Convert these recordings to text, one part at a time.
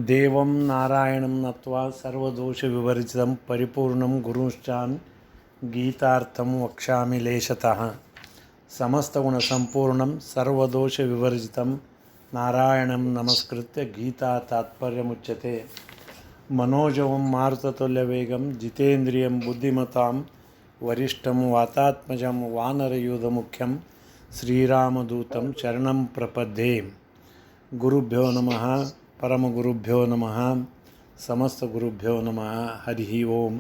ದೇವಂ ನಾರಾಯಣಂ ನತ್ವಾ ಸರ್ವದೋಷವಿವರ್ಜಿತಂ ಪರಿಪೂರ್ಣಂ ಗುರುಶ್ಚಾನ್ ಗೀತಾರ್ಥಂ ವಕ್ಷ್ಯಾಮಿ ಲೇಶತಃ. ಸಮಸ್ತಗುಣಸಂಪೂರ್ಣಂ ಸರ್ವದೋಷವಿವರ್ಜಿತಂ ನಾರಾಯಣಂ ನಮಸ್ಕೃತ್ಯ ಗೀತಾ ತಾತ್ಪರ್ಯಮುಚ್ಯತೆ. ಮನೋಜವಂ ಮಾರುತತುಲ್ಯವೇಗಂ ಜಿತೇಂದ್ರಿಯಂ ಬುದ್ಧಿಮತಾಂ ವರಿಷ್ಠಂ ವಾತಾತ್ಮಜಂ ವಾನರಯೂಥಮುಖ್ಯಂ ಶ್ರೀರಾಮದೂತಂ ಶರಣಂ ಪ್ರಪದ್ಯೆ. ಗುರುಭ್ಯೋ ನಮಃ, ಪರಮಗುರುಭ್ಯೋ ನಮಃ, ಸಮಸ್ತ ಗುರುಭ್ಯೋ ನಮಃ. ಹರಿ ಓಂ.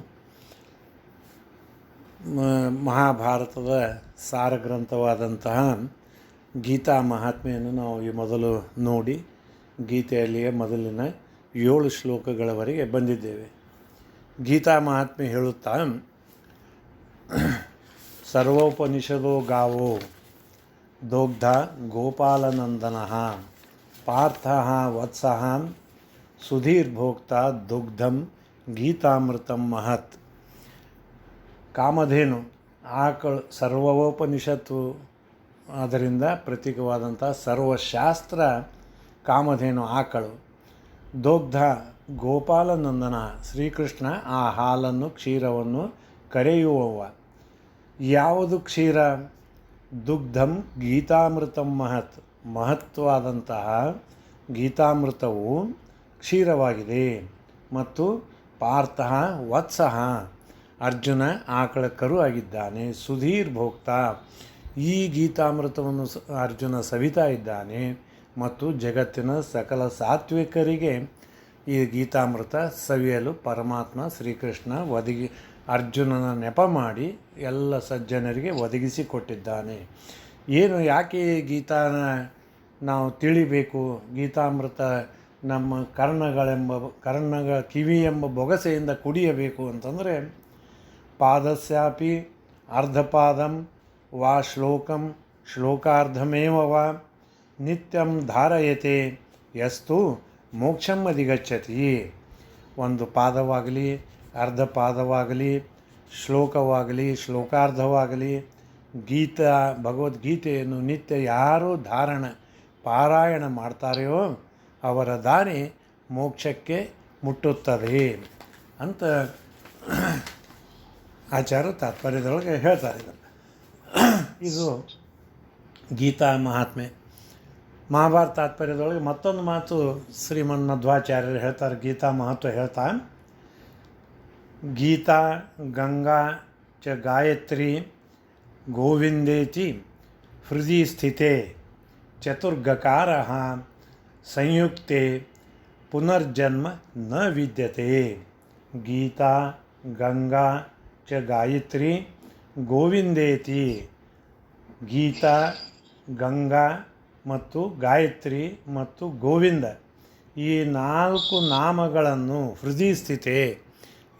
ಮಹಾಭಾರತದ ಸಾರಗ್ರಂಥವಾದಂತಹ ಗೀತಾ ಮಹಾತ್ಮೆಯನ್ನು ನಾವು ಈ ಮೊದಲು ನೋಡಿ ಗೀತೆಯಲ್ಲಿಯೇ ಮೊದಲಿನ 7 ಶ್ಲೋಕಗಳವರೆಗೆ ಬಂದಿದ್ದೇವೆ. ಗೀತಾ ಮಹಾತ್ಮೆ ಹೇಳುತ್ತಾ, ಸರ್ವೋಪನಿಷದೋ ಗಾವೋ ದೋಗ್ಧ ಗೋಪಾಲನಂದನಃ ಪಾರ್ಥಃ ವತ್ಸಃ ಸುಧೀರ್ಭೋಕ್ತ ದುಗ್ಧಂ ಗೀತಾಮೃತಂ ಮಹತ್. ಕಾಮಧೇನು ಆಕಳು ಸರ್ವೋಪನಿಷತ್ತು, ಅದರಿಂದ ಪ್ರತೀಕವಾದಂಥ ಸರ್ವಶಾಸ್ತ್ರ ಕಾಮಧೇನು ಆಕಳು. ದೋಗ್ಧ ಗೋಪಾಲನಂದನ ಶ್ರೀಕೃಷ್ಣ ಆ ಹಾಲನ್ನು ಕ್ಷೀರವನ್ನು ಕರೆಯುವವ. ಯಾವುದು ಕ್ಷೀರ? ದುಗ್ಧಂ ಗೀತಾಮೃತಂ ಮಹತ್. ಮಹತ್ವಾದಂತಹ ಗೀತಾಮೃತವು ಕ್ಷೀರವಾಗಿದೆ. ಮತ್ತು ಪಾರ್ಥಃ ವತ್ಸಃ, ಅರ್ಜುನ ಆಕಳ ಕರು ಆಗಿದ್ದಾನೆ. ಸುಧೀರ್ ಭೋಕ್ತ, ಈ ಗೀತಾಮೃತವನ್ನು ಅರ್ಜುನ ಸವಿತಾ ಇದ್ದಾನೆ. ಮತ್ತು ಜಗತ್ತಿನ ಸಕಲ ಸಾತ್ವಿಕರಿಗೆ ಈ ಗೀತಾಮೃತ ಸವಿಯಲು ಪರಮಾತ್ಮ ಶ್ರೀಕೃಷ್ಣ ಅರ್ಜುನನ ನೆಪ ಮಾಡಿ ಎಲ್ಲ ಸಜ್ಜನರಿಗೆ ಒದಗಿಸಿಕೊಟ್ಟಿದ್ದಾನೆ. ಏನು, ಯಾಕೆ ಗೀತಾನ ನಾವು ತಿಳಿಬೇಕು? ಗೀತಾಮೃತ ನಮ್ಮ ಕರ್ಣಗಳ ಕಿವಿ ಎಂಬ ಬೊಗಸೆಯಿಂದ ಕುಡಿಯಬೇಕು ಅಂತಂದರೆ, ಪಾದಸ್ಯಾಪಿ ಅರ್ಧಪಾದಂ ವಾ ಶ್ಲೋಕಂ ಶ್ಲೋಕಾರ್ಧಮೇವ ವಾ ನಿತ್ಯಂ ಧಾರಯತೆ ಯಸ್ತು ಮೋಕ್ಷಂ ಅಧಿಗಚ್ಚತಿ. ಒಂದು ಪಾದವಾಗಲಿ, ಅರ್ಧ ಪಾದವಾಗಲಿ, ಶ್ಲೋಕವಾಗಲಿ, ಶ್ಲೋಕಾರ್ಧವಾಗಲಿ, ಭಗವದ್ಗೀತೆಯನ್ನು ನಿತ್ಯ ಯಾರು ಪಾರಾಯಣ ಮಾಡ್ತಾರೆಯೋ ಅವರ ದಾರಿ ಮೋಕ್ಷಕ್ಕೆ ಮುಟ್ಟುತ್ತದೆ ಅಂತ ಆಚಾರ್ಯ ತಾತ್ಪರ್ಯದೊಳಗೆ ಹೇಳ್ತಾರೆ. ಇದು ಗೀತಾ ಮಹಾತ್ಮೆ. ಮಹಾಭಾರತ ತಾತ್ಪರ್ಯದೊಳಗೆ ಮತ್ತೊಂದು ಮಾತು ಶ್ರೀಮನ್ ಮಧ್ವಾಚಾರ್ಯರು ಹೇಳ್ತಾರೆ. ಗೀತಾ ಮಹತ್ವ ಹೇಳ್ತಾ, ಗೀತಾ ಗಂಗಾ ಚ ಗಾಯತ್ರಿ ಗೋವಿಂದೇತಿ ಹೃದಯ ಸ್ಥಿತೆ ಚತುರ್ಗಕಾರ ಸಂಯುಕ್ತೆ ಪುನರ್ಜನ್ಮ ನ ವಿದ್ಯತೆ. ಗೀತಾ ಗಂಗಾ ಚ ಗಾಯತ್ರಿ ಗೋವಿಂದೇತಿ. ಗೀತಾ, ಗಂಗಾ ಮತ್ತು ಗಾಯತ್ರಿ ಮತ್ತು ಗೋವಿಂದ, ಈ 4 ನಾಮಗಳನ್ನು ಹೃದಯ ಸ್ಥಿತೆ,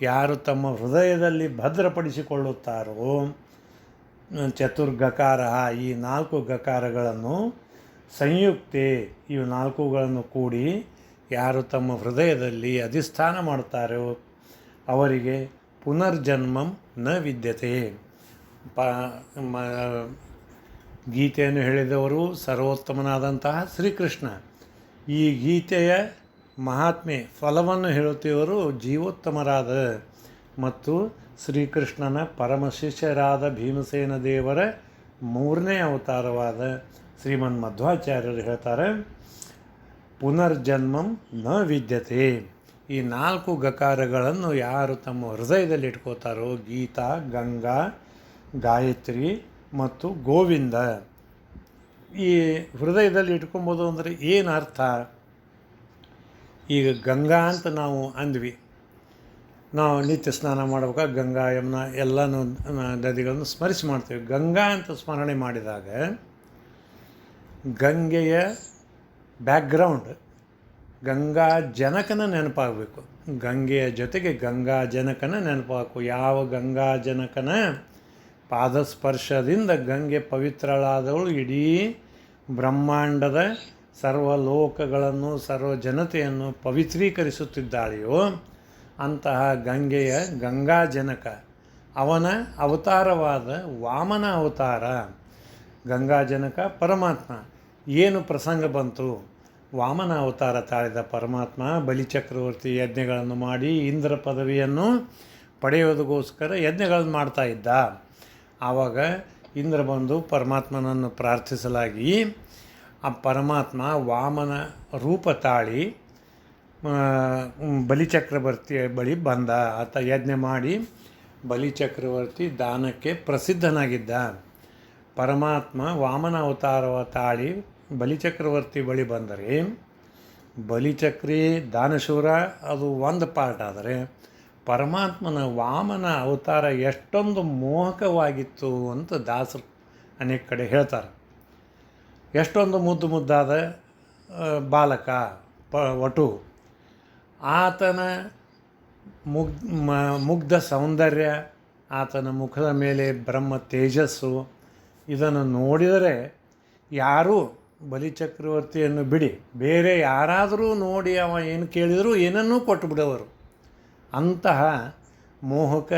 ಯಾರು ತಮ್ಮ ಹೃದಯದಲ್ಲಿ ಭದ್ರಪಡಿಸಿಕೊಳ್ಳುತ್ತಾರೋ, ಚತುರ್ಗಕಾರ, ಈ 4 ಗಕಾರಗಳನ್ನು ಸಂಯುಕ್ತೆ, ಇವು 4ಗಳನ್ನು ಕೂಡಿ ಯಾರು ತಮ್ಮ ಹೃದಯದಲ್ಲಿ ಅಧಿಷ್ಠಾನ ಮಾಡುತ್ತಾರೋ ಅವರಿಗೆ ಪುನರ್ಜನ್ಮಂ ನ ವಿದ್ಯತೆ. ಗೀತೆಯನ್ನು ಹೇಳಿದವರು ಸರ್ವೋತ್ತಮನಾದಂತಹ ಶ್ರೀಕೃಷ್ಣ. ಈ ಗೀತೆಯ ಮಹಾತ್ಮೆ ಫಲವನ್ನು ಹೇಳುತ್ತಿವರು ಜೀವೋತ್ತಮರಾದ ಮತ್ತು ಶ್ರೀಕೃಷ್ಣನ ಪರಮ ಶಿಷ್ಯರಾದ ಭೀಮಸೇನ ದೇವರ 3ನೇ ಅವತಾರವಾದ ಶ್ರೀಮನ್ ಮಧ್ವಾಚಾರ್ಯರು ಹೇಳ್ತಾರೆ, ಪುನರ್ಜನ್ಮಂ ನ ವಿದ್ಯತೆ. ಈ 4 ಗಕಾರಗಳನ್ನು ಯಾರು ತಮ್ಮ ಹೃದಯದಲ್ಲಿ ಇಟ್ಕೋತಾರೋ, ಗೀತಾ, ಗಂಗಾ, ಗಾಯತ್ರಿ ಮತ್ತು ಗೋವಿಂದ, ಈ ಹೃದಯದಲ್ಲಿ ಇಟ್ಕೊಬೋದು. ಅಂದರೆ ಏನು ಅರ್ಥ? ಈಗ ಗಂಗಾ ಅಂತ ನಾವು ಅಂದ್ವಿ, ನಾವು ನಿತ್ಯ ಸ್ನಾನ ಮಾಡ್ಬೇಕಾದ್ರೆ ಗಂಗಾ ಯಮುನಾ ಎಲ್ಲ ನದಿಗಳನ್ನು ಸ್ಮರಿಸಿ ಮಾಡ್ತೇವೆ. ಗಂಗಾ ಅಂತ ಸ್ಮರಣೆ ಮಾಡಿದಾಗ ಗಂಗೆಯ ಬ್ಯಾಕ್ಗ್ರೌಂಡ್ ಗಂಗಾ ಜನಕನ ನೆನಪಾಗಬೇಕು. ಗಂಗೆಯ ಜೊತೆಗೆ ಗಂಗಾ ಜನಕನ ನೆನಪಾಗಬೇಕು. ಯಾವ ಗಂಗಾ ಜನಕನ ಪಾದಸ್ಪರ್ಶದಿಂದ ಗಂಗೆ ಪವಿತ್ರಳಾದವಳು ಇಡೀ ಬ್ರಹ್ಮಾಂಡದ ಸರ್ವಲೋಕಗಳನ್ನು ಸರ್ವ ಜನತೆಯನ್ನು ಪವಿತ್ರೀಕರಿಸುತ್ತಿದ್ದಾಳೆಯೋ ಅಂತಹ ಗಂಗೆಯ ಗಂಗಾ ಜನಕ, ಅವನ ಅವತಾರವಾದ ವಾಮನ ಅವತಾರ ಗಂಗಾ ಜನಕ ಪರಮಾತ್ಮ. ಏನು ಪ್ರಸಂಗ ಬಂತು? ವಾಮನ ಅವತಾರ ತಾಳಿದ ಪರಮಾತ್ಮ ಬಲಿಚಕ್ರವರ್ತಿ ಯಜ್ಞಗಳನ್ನು ಮಾಡಿ ಇಂದ್ರ ಪದವಿಯನ್ನು ಪಡೆಯೋದಕ್ಕೋಸ್ಕರ ಯಜ್ಞಗಳನ್ನು ಮಾಡ್ತಾ ಇದ್ದ. ಆವಾಗ ಇಂದ್ರ ಬಂದು ಪರಮಾತ್ಮನನ್ನು ಪ್ರಾರ್ಥಿಸಲಾಗಿ ಆ ಪರಮಾತ್ಮ ವಾಮನ ರೂಪ ತಾಳಿ ಬಲಿಚಕ್ರವರ್ತಿ ಬಳಿ ಬಂದ. ಆತ ಯಜ್ಞ ಮಾಡಿ ಬಲಿಚಕ್ರವರ್ತಿ ದಾನಕ್ಕೆ ಪ್ರಸಿದ್ಧನಾಗಿದ್ದ. ಪರಮಾತ್ಮ ವಾಮನ ಅವತಾರವ ತಾಳಿ ಬಲಿಚಕ್ರವರ್ತಿ ಬಳಿ ಬಂದರೆ ಬಲಿಚಕ್ರಿ ದಾನಶೂರ ಅದು ಒಂದು ಪಾರ್ಟ್. ಆದರೆ ಪರಮಾತ್ಮನ ವಾಮನ ಅವತಾರ ಎಷ್ಟೊಂದು ಮೋಹಕವಾಗಿತ್ತು ಅಂತ ದಾಸರು ಅನೇಕ ಕಡೆ ಹೇಳ್ತಾರೆ. ಎಷ್ಟೊಂದು ಮುದ್ದಾದ ಬಾಲಕ ವಟು, ಆತನ ಮುಗ್ಧ ಸೌಂದರ್ಯ, ಆತನ ಮುಖದ ಮೇಲೆ ಬ್ರಹ್ಮ ತೇಜಸ್ಸು, ಇದನ್ನು ನೋಡಿದರೆ ಯಾರೂ ಬಲಿಚಕ್ರವರ್ತಿಯನ್ನು ಬಿಡಿ ಬೇರೆ ಯಾರಾದರೂ ನೋಡಿ ಅವ ಏನು ಕೇಳಿದರೂ ಏನನ್ನೂ ಕೊಟ್ಟು ಬಿಡೋರು. ಅಂತಹ ಮೋಹಕ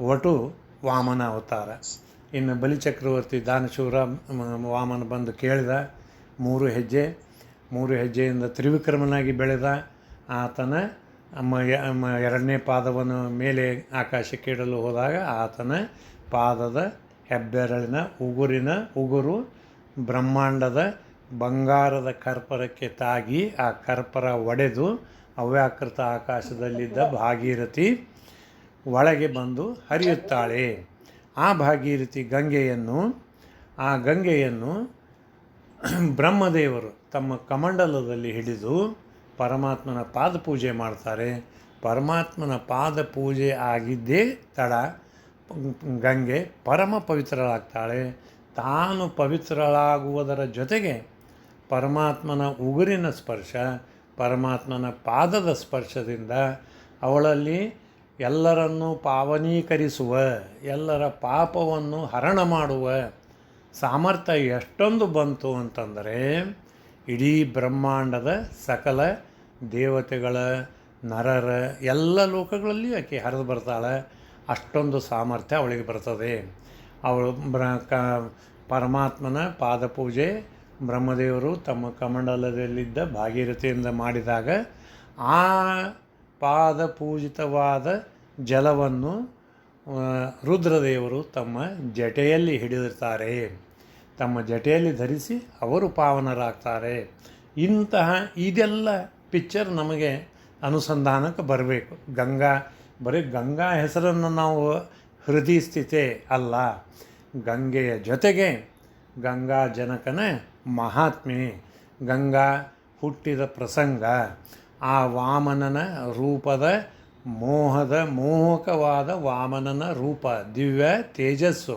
ವಟು ವಾಮನ ಅವತಾರ. ಇನ್ನು ಬಲಿಚಕ್ರವರ್ತಿ ದಾನಶೂರ ವಾಮನ ಬಂದು ಕೇಳಿದ. 3 ಹೆಜ್ಜೆಯಿಂದ ತ್ರಿವಿಕ್ರಮನಾಗಿ ಬೆಳೆದ. ಆತನ ಎರಡನೇ ಪಾದವನ್ನು ಮೇಲೆ ಆಕಾಶಕ್ಕೆ ಇಡಲು ಹೋದಾಗ ಆತನ ಪಾದದ ಹೆಬ್ಬೆರಳಿನ ಉಗುರು ಬ್ರಹ್ಮಾಂಡದ ಬಂಗಾರದ ಕರ್ಪರಕ್ಕೆ ತಾಗಿ ಆ ಕರ್ಪರ ಒಡೆದು ಅವ್ಯಾಕೃತ ಆಕಾಶದಲ್ಲಿದ್ದ ಭಾಗೀರಥಿ ಒಳಗೆ ಬಂದು ಹರಿಯುತ್ತಾಳೆ. ಆ ಭಾಗೀರಥಿ ಗಂಗೆಯನ್ನು ಬ್ರಹ್ಮದೇವರು ತಮ್ಮ ಕಮಂಡಲದಲ್ಲಿ ಹಿಡಿದು ಪರಮಾತ್ಮನ ಪಾದ ಪೂಜೆ ಮಾಡ್ತಾರೆ. ಪರಮಾತ್ಮನ ಪಾದ ಪೂಜೆ ಆಗಿದ್ದೇ ತಡ ಗಂಗೆ ಪರಮ ಪವಿತ್ರಳಾಗ್ತಾಳೆ. ತಾನು ಪವಿತ್ರಳಾಗುವುದರ ಜೊತೆಗೆ ಪರಮಾತ್ಮನ ಉಗುರಿನ ಸ್ಪರ್ಶ, ಪರಮಾತ್ಮನ ಪಾದದ ಸ್ಪರ್ಶದಿಂದ ಅವಳಲ್ಲಿ ಎಲ್ಲರನ್ನೂ ಪಾವನೀಕರಿಸುವ, ಎಲ್ಲರ ಪಾಪವನ್ನು ಹರಣ ಮಾಡುವ ಸಾಮರ್ಥ್ಯ ಎಷ್ಟೊಂದು ಬಂತು ಅಂತಂದರೆ ಇಡೀ ಬ್ರಹ್ಮಾಂಡದ ಸಕಲ ದೇವತೆಗಳ, ನರರ ಎಲ್ಲ ಲೋಕಗಳಲ್ಲಿಯೂ ಆಕೆ ಹರಿದು ಬರ್ತಾಳೆ. ಅಷ್ಟೊಂದು ಸಾಮರ್ಥ್ಯ ಅವಳಿಗೆ ಬರ್ತದೆ. ಅವಳು ಪರಮಾತ್ಮನ ಪಾದಪೂಜೆ ಬ್ರಹ್ಮದೇವರು ತಮ್ಮ ಕಮಂಡಲದಲ್ಲಿದ್ದ ಭಾಗೀರಥಿಯಿಂದ ಮಾಡಿದಾಗ ಆ ಪಾದಪೂಜಿತವಾದ ಜಲವನ್ನು ರುದ್ರದೇವರು ತಮ್ಮ ಜಟೆಯಲ್ಲಿ ಹಿಡಿದಿರ್ತಾರೆ. ತಮ್ಮ ಜಟೆಯಲ್ಲಿ ಧರಿಸಿ ಅವರು ಪಾವನರಾಗ್ತಾರೆ. ಇದೆಲ್ಲ ಪಿಕ್ಚರ್ ನಮಗೆ ಅನುಸಂಧಾನಕ್ಕೆ ಬರಬೇಕು. ಬರೀ ಗಂಗಾ ಹೆಸರನ್ನು ನಾವು ಹೃದಯಿಸ್ತಿತೆ ಅಲ್ಲ, ಗಂಗೆಯ ಜೊತೆಗೆ ಗಂಗಾ ಜನಕನ ಮಹಾತ್ಮೆ, ಗಂಗಾ ಹುಟ್ಟಿದ ಪ್ರಸಂಗ, ಆ ವಾಮನನ ರೂಪದ ಮೋಹಕವಾದ ವಾಮನನ ರೂಪ, ದಿವ್ಯ ತೇಜಸ್ಸು,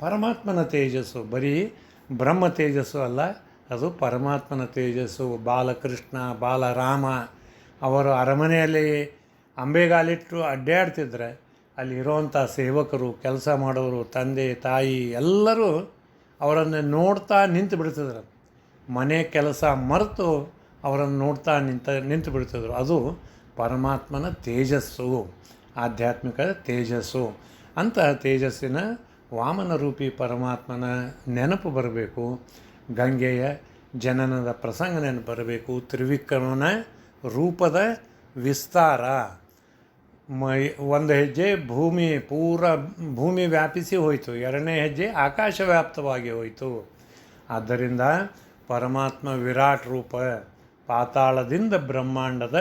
ಪರಮಾತ್ಮನ ತೇಜಸ್ಸು. ಬರೀ ಬ್ರಹ್ಮ ತೇಜಸ್ಸು ಅಲ್ಲ, ಅದು ಪರಮಾತ್ಮನ ತೇಜಸ್ಸು. ಬಾಲಕೃಷ್ಣ, ಬಾಲರಾಮ ಅವರು ಅರಮನೆಯಲ್ಲಿ ಅಂಬೆಗಾಲಿಟ್ಟು ಅಡ್ಡಾಡ್ತಿದ್ರೆ ಅಲ್ಲಿ ಇರೋವಂಥ ಸೇವಕರು, ಕೆಲಸ ಮಾಡೋರು, ತಂದೆ ತಾಯಿ ಎಲ್ಲರೂ ಅವರನ್ನು ನೋಡ್ತಾ ನಿಂತು ಬಿಡ್ತಿದ್ರು. ಮನೆ ಕೆಲಸ ಮರೆತು ಅವರನ್ನು ನೋಡ್ತಾ ನಿಂತು ಬಿಡ್ತಿದ್ರು. ಅದು ಪರಮಾತ್ಮನ ತೇಜಸ್ಸು, ಆಧ್ಯಾತ್ಮಿಕ ತೇಜಸ್ಸು. ಅಂತಹ ತೇಜಸ್ಸಿನ ವಾಮನ ರೂಪಿ ಪರಮಾತ್ಮನ ನೆನಪು ಬರಬೇಕು. ಗಂಗೆಯ ಜನನದ ಪ್ರಸಂಗ ನೆನಪು ಬರಬೇಕು. ತ್ರಿವಿಕ್ರಮನ ರೂಪದ ವಿಸ್ತಾರ, ಒಂದು ಹೆಜ್ಜೆ ಭೂಮಿ ವ್ಯಾಪಿಸಿ ಹೋಯಿತು, ಎರಡನೇ ಹೆಜ್ಜೆ ಆಕಾಶ ವ್ಯಾಪ್ತವಾಗಿ ಹೋಯಿತು. ಆದ್ದರಿಂದ ಪರಮಾತ್ಮ ವಿರಾಟ್ ರೂಪ ಪಾತಾಳದಿಂದ ಬ್ರಹ್ಮಾಂಡದ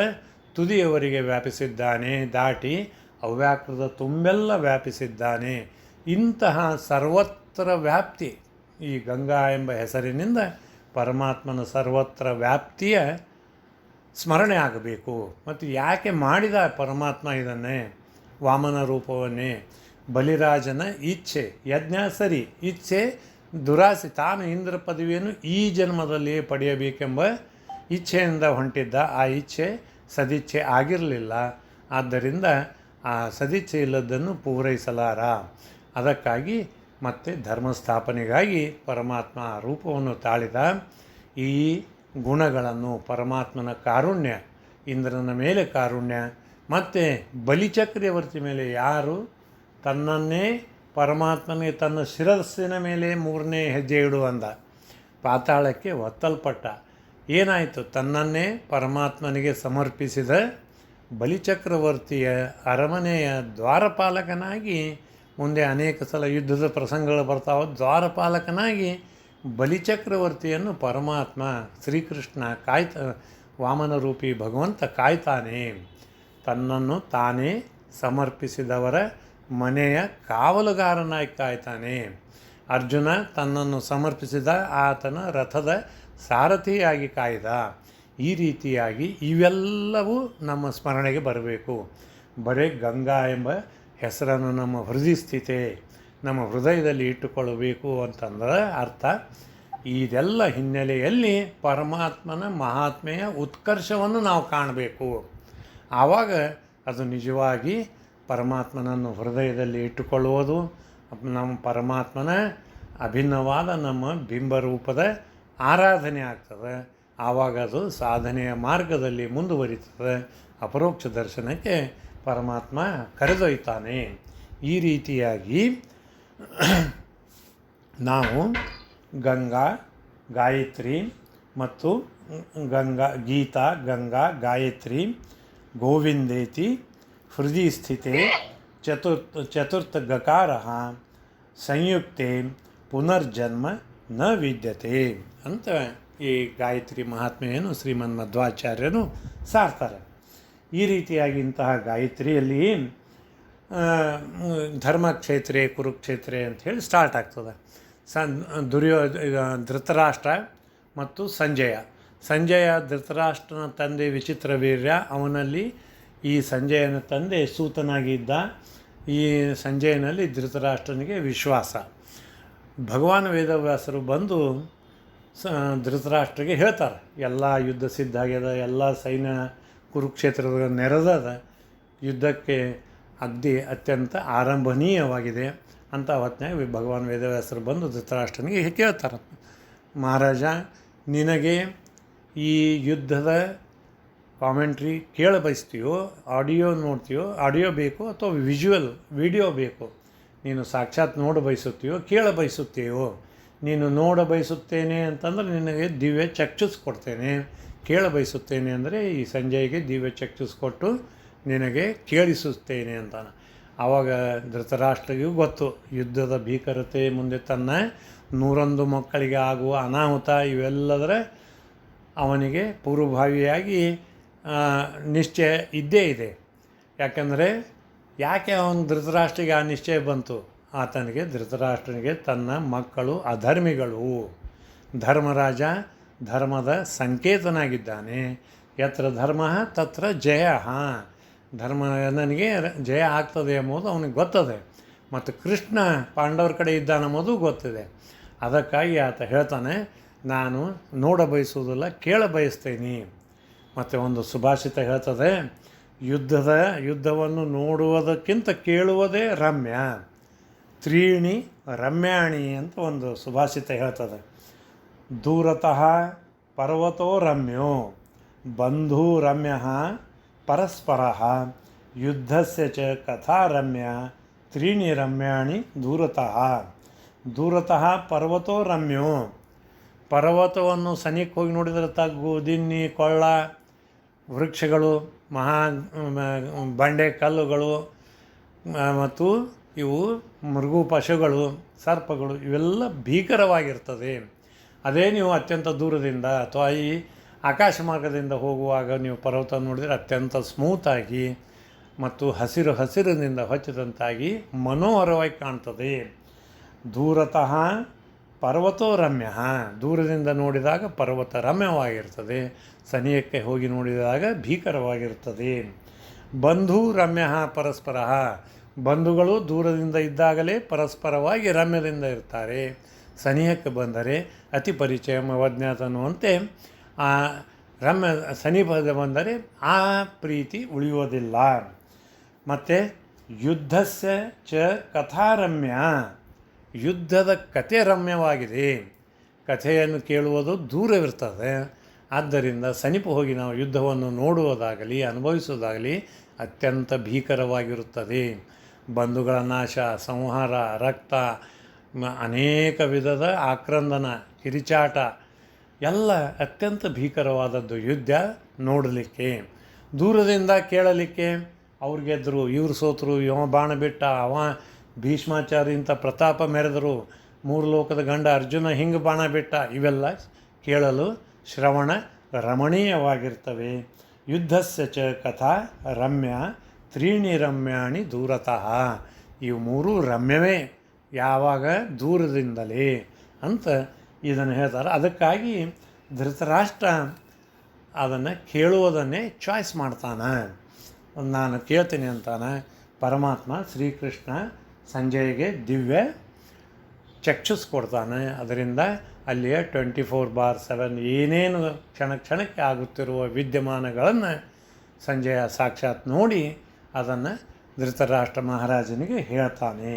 ತುದಿಯವರೆಗೆ ವ್ಯಾಪಿಸಿದ್ದಾನೆ, ದಾಟಿ ಅವ್ಯಾಕೃತ ತುಂಬೆಲ್ಲ ವ್ಯಾಪಿಸಿದ್ದಾನೆ. ಇಂತಹ ಸರ್ವತ್ರ ವ್ಯಾಪ್ತಿ ಈ ಗಂಗಾ ಎಂಬ ಹೆಸರಿನಿಂದ ಪರಮಾತ್ಮನ ಸರ್ವತ್ರ ವ್ಯಾಪ್ತಿಯ ಸ್ಮರಣೆ ಆಗಬೇಕು. ಮತ್ತು ಯಾಕೆ ಮಾಡಿದ ಪರಮಾತ್ಮ ಇದನ್ನೇ, ವಾಮನ ರೂಪವನ್ನೇ? ಬಲಿರಾಜನ ಇಚ್ಛೆ, ಯಜ್ಞ ಸರಿ, ಇಚ್ಛೆ ದುರಾಸೆ, ತಾನು ಇಂದ್ರ ಪದವಿಯನ್ನು ಈ ಜನ್ಮದಲ್ಲಿ ಪಡೆಯಬೇಕೆಂಬ ಇಚ್ಛೆಯಿಂದ ಹೊಂಟಿದ್ದ. ಆ ಇಚ್ಛೆ ಸದಿಚ್ಛೆ ಆಗಿರಲಿಲ್ಲ. ಆದ್ದರಿಂದ ಆ ಸದಿಚ್ಛೆ ಇಲ್ಲದನ್ನು ಪೂರೈಸಲಾರ. ಅದಕ್ಕಾಗಿ ಮತ್ತೆ ಧರ್ಮಸ್ಥಾಪನೆಗಾಗಿ ಪರಮಾತ್ಮ ರೂಪವನ್ನು ತಾಳಿದ. ಈ ಗುಣಗಳನ್ನು, ಪರಮಾತ್ಮನ ಕಾರುಣ್ಯ, ಇಂದ್ರನ ಮೇಲೆ ಕಾರುಣ್ಯ, ಮತ್ತು ಬಲಿಚಕ್ರವರ್ತಿ ಮೇಲೆ ಯಾರು ತನ್ನನ್ನೇ ಪರಮಾತ್ಮನಿಗೆ ತನ್ನ ಶಿರಸ್ಸಿನ ಮೇಲೆ 3ನೇ ಹೆಜ್ಜೆ ಇಡುವಂದ, ಪಾತಾಳಕ್ಕೆ ಒತ್ತಲ್ಪಟ್ಟ. ಏನಾಯಿತು? ತನ್ನನ್ನೇ ಪರಮಾತ್ಮನಿಗೆ ಸಮರ್ಪಿಸಿದ ಬಲಿಚಕ್ರವರ್ತಿಯ ಅರಮನೆಯ ದ್ವಾರಪಾಲಕನಾಗಿ, ಮುಂದೆ ಅನೇಕ ಸಲ ಯುದ್ಧದ ಪ್ರಸಂಗಗಳು ಬರ್ತಾವೆ, ದ್ವಾರಪಾಲಕನಾಗಿ ಬಲಿಚಕ್ರವರ್ತಿಯನ್ನು ಪರಮಾತ್ಮ ಶ್ರೀಕೃಷ್ಣ ವಾಮನ ರೂಪಿ ಭಗವಂತ ಕಾಯ್ತಾನೆ. ತನ್ನನ್ನು ತಾನೇ ಸಮರ್ಪಿಸಿದವರ ಮನೆಯ ಕಾವಲುಗಾರನಾಗಿ ಕಾಯ್ತಾನೆ. ಅರ್ಜುನ ತನ್ನನ್ನು ಸಮರ್ಪಿಸಿದ ಆತನ ರಥದ ಸಾರಥಿಯಾಗಿ ಕಾಯ್ದ. ಈ ರೀತಿಯಾಗಿ ಇವೆಲ್ಲವೂ ನಮ್ಮ ಸ್ಮರಣೆಗೆ ಬರಬೇಕು. ಬರೀ ಗಂಗಾ ಎಂಬ ಹೆಸರನ್ನು ನಮ್ಮ ಹೃದಯ ಸ್ಥಿತಿ, ನಮ್ಮ ಹೃದಯದಲ್ಲಿ ಇಟ್ಟುಕೊಳ್ಳಬೇಕು ಅಂತಂದ್ರೆ ಅರ್ಥ, ಇದೆಲ್ಲ ಹಿನ್ನೆಲೆಯಲ್ಲಿ ಪರಮಾತ್ಮನ ಮಹಾತ್ಮೆಯ ಉತ್ಕರ್ಷವನ್ನು ನಾವು ಕಾಣಬೇಕು. ಆವಾಗ ಅದು ನಿಜವಾಗಿ ಪರಮಾತ್ಮನನ್ನು ಹೃದಯದಲ್ಲಿ ಇಟ್ಟುಕೊಳ್ಳುವುದು, ನಮ್ಮ ಪರಮಾತ್ಮನ ಅಭಿನ್ನವಾದ ನಮ್ಮ ಬಿಂಬರೂಪದ ಆರಾಧನೆ ಆಗ್ತದೆ. ಆವಾಗ ಅದು ಸಾಧನೆಯ ಮಾರ್ಗದಲ್ಲಿ ಮುಂದುವರಿತದೆ, ಅಪರೋಕ್ಷ ದರ್ಶನಕ್ಕೆ ಪರಮಾತ್ಮ ಕರೆದೊಯ್ತಾನೆ. ಈ ರೀತಿಯಾಗಿ ನಾವು ಗಂಗಾ, ಗಾಯತ್ರಿ ಮತ್ತು ಗೀತಾ, ಗಂಗಾ, ಗಾಯತ್ರಿ, ಗೋವಿಂದೇತಿ ಹೃದಯ ಸ್ಥಿತೆ ಚತುರ್ಥ ಗಕಾರ ಸಂಯುಕ್ತೆ ಪುನರ್ಜನ್ಮ ನ ವಿದ್ಯತೆ ಅಂತ ಈ ಗಾಯತ್ರಿ ಮಹಾತ್ಮೆಯನ್ನು ಶ್ರೀಮನ್ ಮಧ್ವಾಚಾರ್ಯರು ಸಾರ್ತಾರೆ. ಈ ರೀತಿಯಾಗಿ ಇಂತಹ ಗಾಯತ್ರಿಯಲ್ಲಿ ಧರ್ಮಕ್ಷೇತ್ರೇ ಕುರುಕ್ಷೇತ್ರೇ ಅಂಥೇಳಿ ಸ್ಟಾರ್ಟ್ ಆಗ್ತದೆ. ಧೃತರಾಷ್ಟ್ರ ಮತ್ತು ಸಂಜಯ ಧೃತರಾಷ್ಟ್ರನ ತಂದೆ ವಿಚಿತ್ರ ವೀರ್ಯ, ಅವನಲ್ಲಿ ಈ ಸಂಜಯನ ತಂದೆ ಸೂತನಾಗಿದ್ದ. ಈ ಸಂಜಯನಲ್ಲಿ ಧೃತರಾಷ್ಟ್ರನಿಗೆ ವಿಶ್ವಾಸ. ಭಗವಾನ್ ವೇದವ್ಯಾಸರು ಬಂದು ಧೃತರಾಷ್ಟ್ರಿಗೆ ಹೇಳ್ತಾರೆ, ಎಲ್ಲ ಯುದ್ಧ ಸಿದ್ಧ ಆಗ್ಯದ, ಎಲ್ಲ ಸೈನ್ಯ ಕುರುಕ್ಷೇತ್ರದ ನೆರೆದದ, ಯುದ್ಧಕ್ಕೆ ಅತ್ಯಂತ ಆರಂಭನೀಯವಾಗಿದೆ ಅಂತ ಹೊತ್ತಿನಾಗ ಭಗವಾನ್ ವೇದವ್ಯಾಸರು ಬಂದು ಧೃತರಾಷ್ಟ್ರನಿಗೆ ಕೇಳ್ತಾರೆ, ಮಹಾರಾಜ, ನಿನಗೆ ಈ ಯುದ್ಧದ ಕಾಮೆಂಟ್ರಿ ಕೇಳ ಬಯಸ್ತೀಯೋ, ಆಡಿಯೋ ನೋಡ್ತೀಯೋ, ಆಡಿಯೋ ಬೇಕು ಅಥವಾ ವಿಡಿಯೋ ಬೇಕು, ನೀನು ಸಾಕ್ಷಾತ್ ನೋಡ ಬಯಸುತ್ತೀಯೋ ಕೇಳ ಬಯಸುತ್ತೀಯೋ? ನೀನು ನೋಡ ಬಯಸುತ್ತೇನೆ ಅಂತಂದರೆ ನಿನಗೆ ದಿವ್ಯ ಚಕ್ಷುಸ್ ಕೊಡ್ತೇನೆ, ಕೇಳ ಬಯಸುತ್ತೇನೆ ಅಂದರೆ ಈ ಸಂಜೆಗೆ ದಿವ್ಯ ಚಕ್ಷುಸ್ ಕೊಟ್ಟು ನಿನಗೆ ಕೇಳಿಸುತ್ತೇನೆ ಅಂತಾನೆ. ಆವಾಗ ಧೃತರಾಷ್ಟ್ರಿಗೂ ಗೊತ್ತು ಯುದ್ಧದ ಭೀಕರತೆ, ಮುಂದೆ ತನ್ನ 101 ಮಕ್ಕಳಿಗೆ ಆಗುವ ಅನಾಹುತ, ಇವೆಲ್ಲದರ ಅವನಿಗೆ ಪೂರ್ವಭಾವಿಯಾಗಿ ನಿಶ್ಚಯ ಇದ್ದೇ ಇದೆ. ಯಾಕೆ ಅವನು ಧೃತರಾಷ್ಟ್ರಿಗೆ ಆ ನಿಶ್ಚಯ ಬಂತು? ಧೃತರಾಷ್ಟ್ರನಿಗೆ ತನ್ನ ಮಕ್ಕಳು ಅಧರ್ಮಿಗಳು, ಧರ್ಮರಾಜ ಧರ್ಮದ ಸಂಕೇತನಾಗಿದ್ದಾನೆ. ಯತ್ರ ಧರ್ಮ ತತ್ರ ಜಯ, ನನಗೆ ಜಯ ಆಗ್ತದೆ ಎಂಬುದು ಅವನಿಗೆ ಗೊತ್ತದೆ. ಮತ್ತು ಕೃಷ್ಣ ಪಾಂಡವರ ಕಡೆ ಇದ್ದಾನೆಂಬುದು ಗೊತ್ತಿದೆ. ಅದಕ್ಕಾಗಿ ಆತ ಹೇಳ್ತಾನೆ, ನಾನು ನೋಡ ಬಯಸುವುದಿಲ್ಲ, ಕೇಳ ಬಯಸ್ತೇನೆ. ಮತ್ತು ಒಂದು ಸುಭಾಷಿತ ಹೇಳ್ತದೆ, ಯುದ್ಧವನ್ನು ನೋಡುವುದಕ್ಕಿಂತ ಕೇಳುವುದೇ ರಮ್ಯ, ತ್ರೀಣಿ ರಮ್ಯಾಣಿ ಅಂತ ಒಂದು ಸುಭಾಷಿತ ಹೇಳ್ತದೆ. ದೂರತಃ ಪರ್ವತೋ ರಮ್ಯೋ ಬಂಧು ರಮ್ಯ ಪರಸ್ಪರ ಯುದ್ಧಸ್ಯ ಚ ಕಥಾ ರಮ್ಯ ತ್ರೀಣಿ ರಮ್ಯಾಣಿ ದೂರತಃ ಪರ್ವತೋ ರಮ್ಯೋ. ಪರ್ವತವನ್ನು ಸನಿಕ್ಕೆ ಹೋಗಿ ನೋಡಿದರೆ ತಗ್ಗು, ದಿನ್ನಿ, ಕೊಳ್ಳ, ವೃಕ್ಷಗಳು, ಬಂಡೆ ಕಲ್ಲುಗಳು ಮತ್ತು ಇವು ಮೃಗು ಪಶುಗಳು, ಸರ್ಪಗಳು, ಇವೆಲ್ಲ ಭೀಕರವಾಗಿರ್ತದೆ. ಅದೇ ನೀವು ಅತ್ಯಂತ ದೂರದಿಂದ ಅಥವಾ ಈ ಆಕಾಶ ಮಾರ್ಗದಿಂದ ಹೋಗುವಾಗ ನೀವು ಪರ್ವತ ನೋಡಿದರೆ ಅತ್ಯಂತ ಸ್ಮೂತಾಗಿ ಮತ್ತು ಹಸಿರಿನಿಂದ ಹೊಚ್ಚಿದಂತಾಗಿ ಮನೋಹರವಾಗಿ ಕಾಣ್ತದೆ. ದೂರತಃ ಪರ್ವತೋ ರಮ್ಯ, ದೂರದಿಂದ ನೋಡಿದಾಗ ಪರ್ವತ ರಮ್ಯವಾಗಿರ್ತದೆ, ಸನಿಯಕ್ಕೆ ಹೋಗಿ ನೋಡಿದಾಗ ಭೀಕರವಾಗಿರ್ತದೆ. ಬಂಧು ರಮ್ಯ ಪರಸ್ಪರ, ಬಂಧುಗಳು ದೂರದಿಂದ ಇದ್ದಾಗಲೇ ಪರಸ್ಪರವಾಗಿ ರಮ್ಯದಿಂದ ಇರ್ತಾರೆ, ಸನಿಹಕ್ಕೆ ಬಂದರೆ ಅತಿ ಪರಿಚಯ ಅವಜ್ಞಾತ ಅನ್ನುವಂತೆ ಆ ರಮ್ಯ ಸನಿಪದ ಬಂದರೆ ಆ ಪ್ರೀತಿ ಉಳಿಯೋದಿಲ್ಲ. ಮತ್ತು ಯುದ್ಧಸ್ಯ ಚ ಕಥಾರಮ್ಯ, ಯುದ್ಧದ ಕಥೆ ರಮ್ಯವಾಗಿದೆ, ಕಥೆಯನ್ನು ಕೇಳುವುದು ದೂರವಿರ್ತದೆ. ಆದ್ದರಿಂದ ಸಮೀಪ ಹೋಗಿ ನಾವು ಯುದ್ಧವನ್ನು ನೋಡುವುದಾಗಲಿ ಅನುಭವಿಸುವುದಾಗಲಿ ಅತ್ಯಂತ ಭೀಕರವಾಗಿರುತ್ತದೆ. ಬಂಧುಗಳ ನಾಶ, ಸಂಹಾರ, ರಕ್ತ, ಅನೇಕ ವಿಧದ ಆಕ್ರಂದನ, ಕಿರಿಚಾಟ, ಎಲ್ಲ ಅತ್ಯಂತ ಭೀಕರವಾದದ್ದು ಯುದ್ಧ ನೋಡಲಿಕ್ಕೆ, ದೂರದಿಂದ ಕೇಳಲಿಕ್ಕೆ. ಅವ್ರು ಗೆದ್ದರು, ಇವ್ರು ಸೋತರು, ಇವ ಬಾಣ ಬಿಟ್ಟ, ಅವ ಭೀಷ್ಮಾಚಾರ್ಯ ಇಂಥ ಪ್ರತಾಪ ಮೆರೆದರು, ಮೂರು ಲೋಕದ ಗಂಡ ಅರ್ಜುನ ಹಿಂಗೆ ಬಾಣ ಬಿಟ್ಟ, ಇವೆಲ್ಲ ಕೇಳಲು ಶ್ರವಣ ರಮಣೀಯವಾಗಿರ್ತವೆ. ಯುದ್ಧಸ್ಯ ಚ ಕಥಾ ರಮ್ಯ ತ್ರೀಣಿ ರಮ್ಯಾಣಿ ದೂರತಃ. ಇವು ಮೂರೂ ರಮ್ಯವೇ, ಯಾವಾಗ ದೂರದಿಂದಲೇ ಅಂತ ಇದನ್ನು ಹೇಳ್ತಾರೆ. ಅದಕ್ಕಾಗಿ ಧೃತರಾಷ್ಟ್ರ ಅದನ್ನು ಕೇಳುವುದನ್ನೇ ಚಾಯ್ಸ್ ಮಾಡ್ತಾನೆ. ನಾನು ಕೇಳ್ತೀನಿ ಅಂತಾನೆ. ಪರಮಾತ್ಮ ಶ್ರೀಕೃಷ್ಣ ಸಂಜಯ್ಗೆ ದಿವ್ಯ ಚಕ್ಷುಸ್ ಕೊಡ್ತಾನೆ. ಅದರಿಂದ ಅಲ್ಲಿಯ 24/7 ಏನೇನು ಕ್ಷಣಕ್ಕೆ ಆಗುತ್ತಿರುವ ವಿದ್ಯಮಾನಗಳನ್ನು ಸಂಜಯ ಸಾಕ್ಷಾತ್ ನೋಡಿ ಅದನ್ನು ಧೃತರಾಷ್ಟ್ರ ಮಹಾರಾಜನಿಗೆ ಹೇಳ್ತಾನೆ.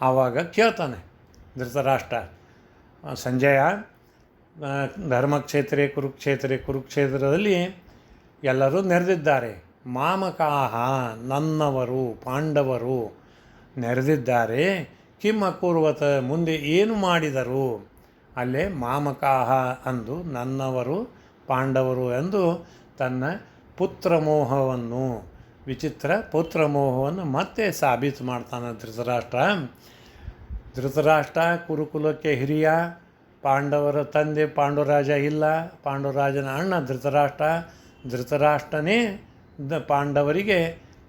ಆವಾಗ ಕೇಳ್ತಾನೆ ಧೃತರಾಷ್ಟ್ರ, ಸಂಜಯ, ಧರ್ಮಕ್ಷೇತ್ರೇ ಕುರುಕ್ಷೇತ್ರದಲ್ಲಿ ಎಲ್ಲರೂ ನೆರೆದಿದ್ದಾರೆ. ಮಾಮಕಾಹ, ನನ್ನವರು ಪಾಂಡವರು ನೆರೆದಿದ್ದಾರೆ. ಕಿಮ್ ಅಕೂರ್ವತ, ಮುಂದೆ ಏನು ಮಾಡಿದರು? ಅಲ್ಲೇ ಮಾಮಕಾಹ ಅಂದು ನನ್ನವರು ಪಾಂಡವರು ಎಂದು ತನ್ನ ಪುತ್ರಮೋಹವನ್ನು, ವಿಚಿತ್ರ ಪುತ್ರಮೋಹವನ್ನು ಮತ್ತೆ ಸಾಬೀತು ಮಾಡ್ತಾನೆ ಧೃತರಾಷ್ಟ್ರ ಕುರುಕುಲಕ್ಕೆ ಹಿರಿಯ, ಪಾಂಡವರ ತಂದೆ ಪಾಂಡುರಾಜ ಇಲ್ಲ, ಪಾಂಡುರಾಜನ ಅಣ್ಣ ಧೃತರಾಷ್ಟ್ರನೇ ಪಾಂಡವರಿಗೆ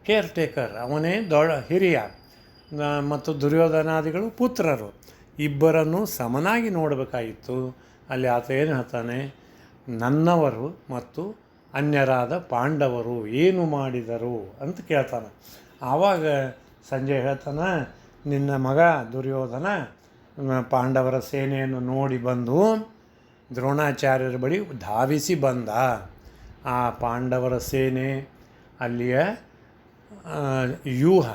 ಕೇರ್ ಟೇಕರ್, ಅವನೇ ಹಿರಿಯ, ಮತ್ತು ದುರ್ಯೋಧನಾದಿಗಳು ಪುತ್ರರು. ಇಬ್ಬರನ್ನು ಸಮನಾಗಿ ನೋಡಬೇಕಾಗಿತ್ತು. ಅಲ್ಲಿ ಆತ ಏನು ಹೇಳ್ತಾನೆ, ನನ್ನವರು ಮತ್ತು ಅನ್ಯರಾದ ಪಾಂಡವರು ಏನು ಮಾಡಿದರು ಅಂತ ಕೇಳ್ತಾನೆ. ಆವಾಗ ಸಂಜಯ್ ಹೇಳ್ತಾನೆ, ನಿನ್ನ ಮಗ ದುರ್ಯೋಧನ ಪಾಂಡವರ ಸೇನೆಯನ್ನು ನೋಡಿ ಬಂದು ದ್ರೋಣಾಚಾರ್ಯರ ಬಳಿ ಧಾವಿಸಿ ಬಂದ. ಆ ಪಾಂಡವರ ಸೇನೆ ಅಲ್ಲಿಯ ವ್ಯೂಹ,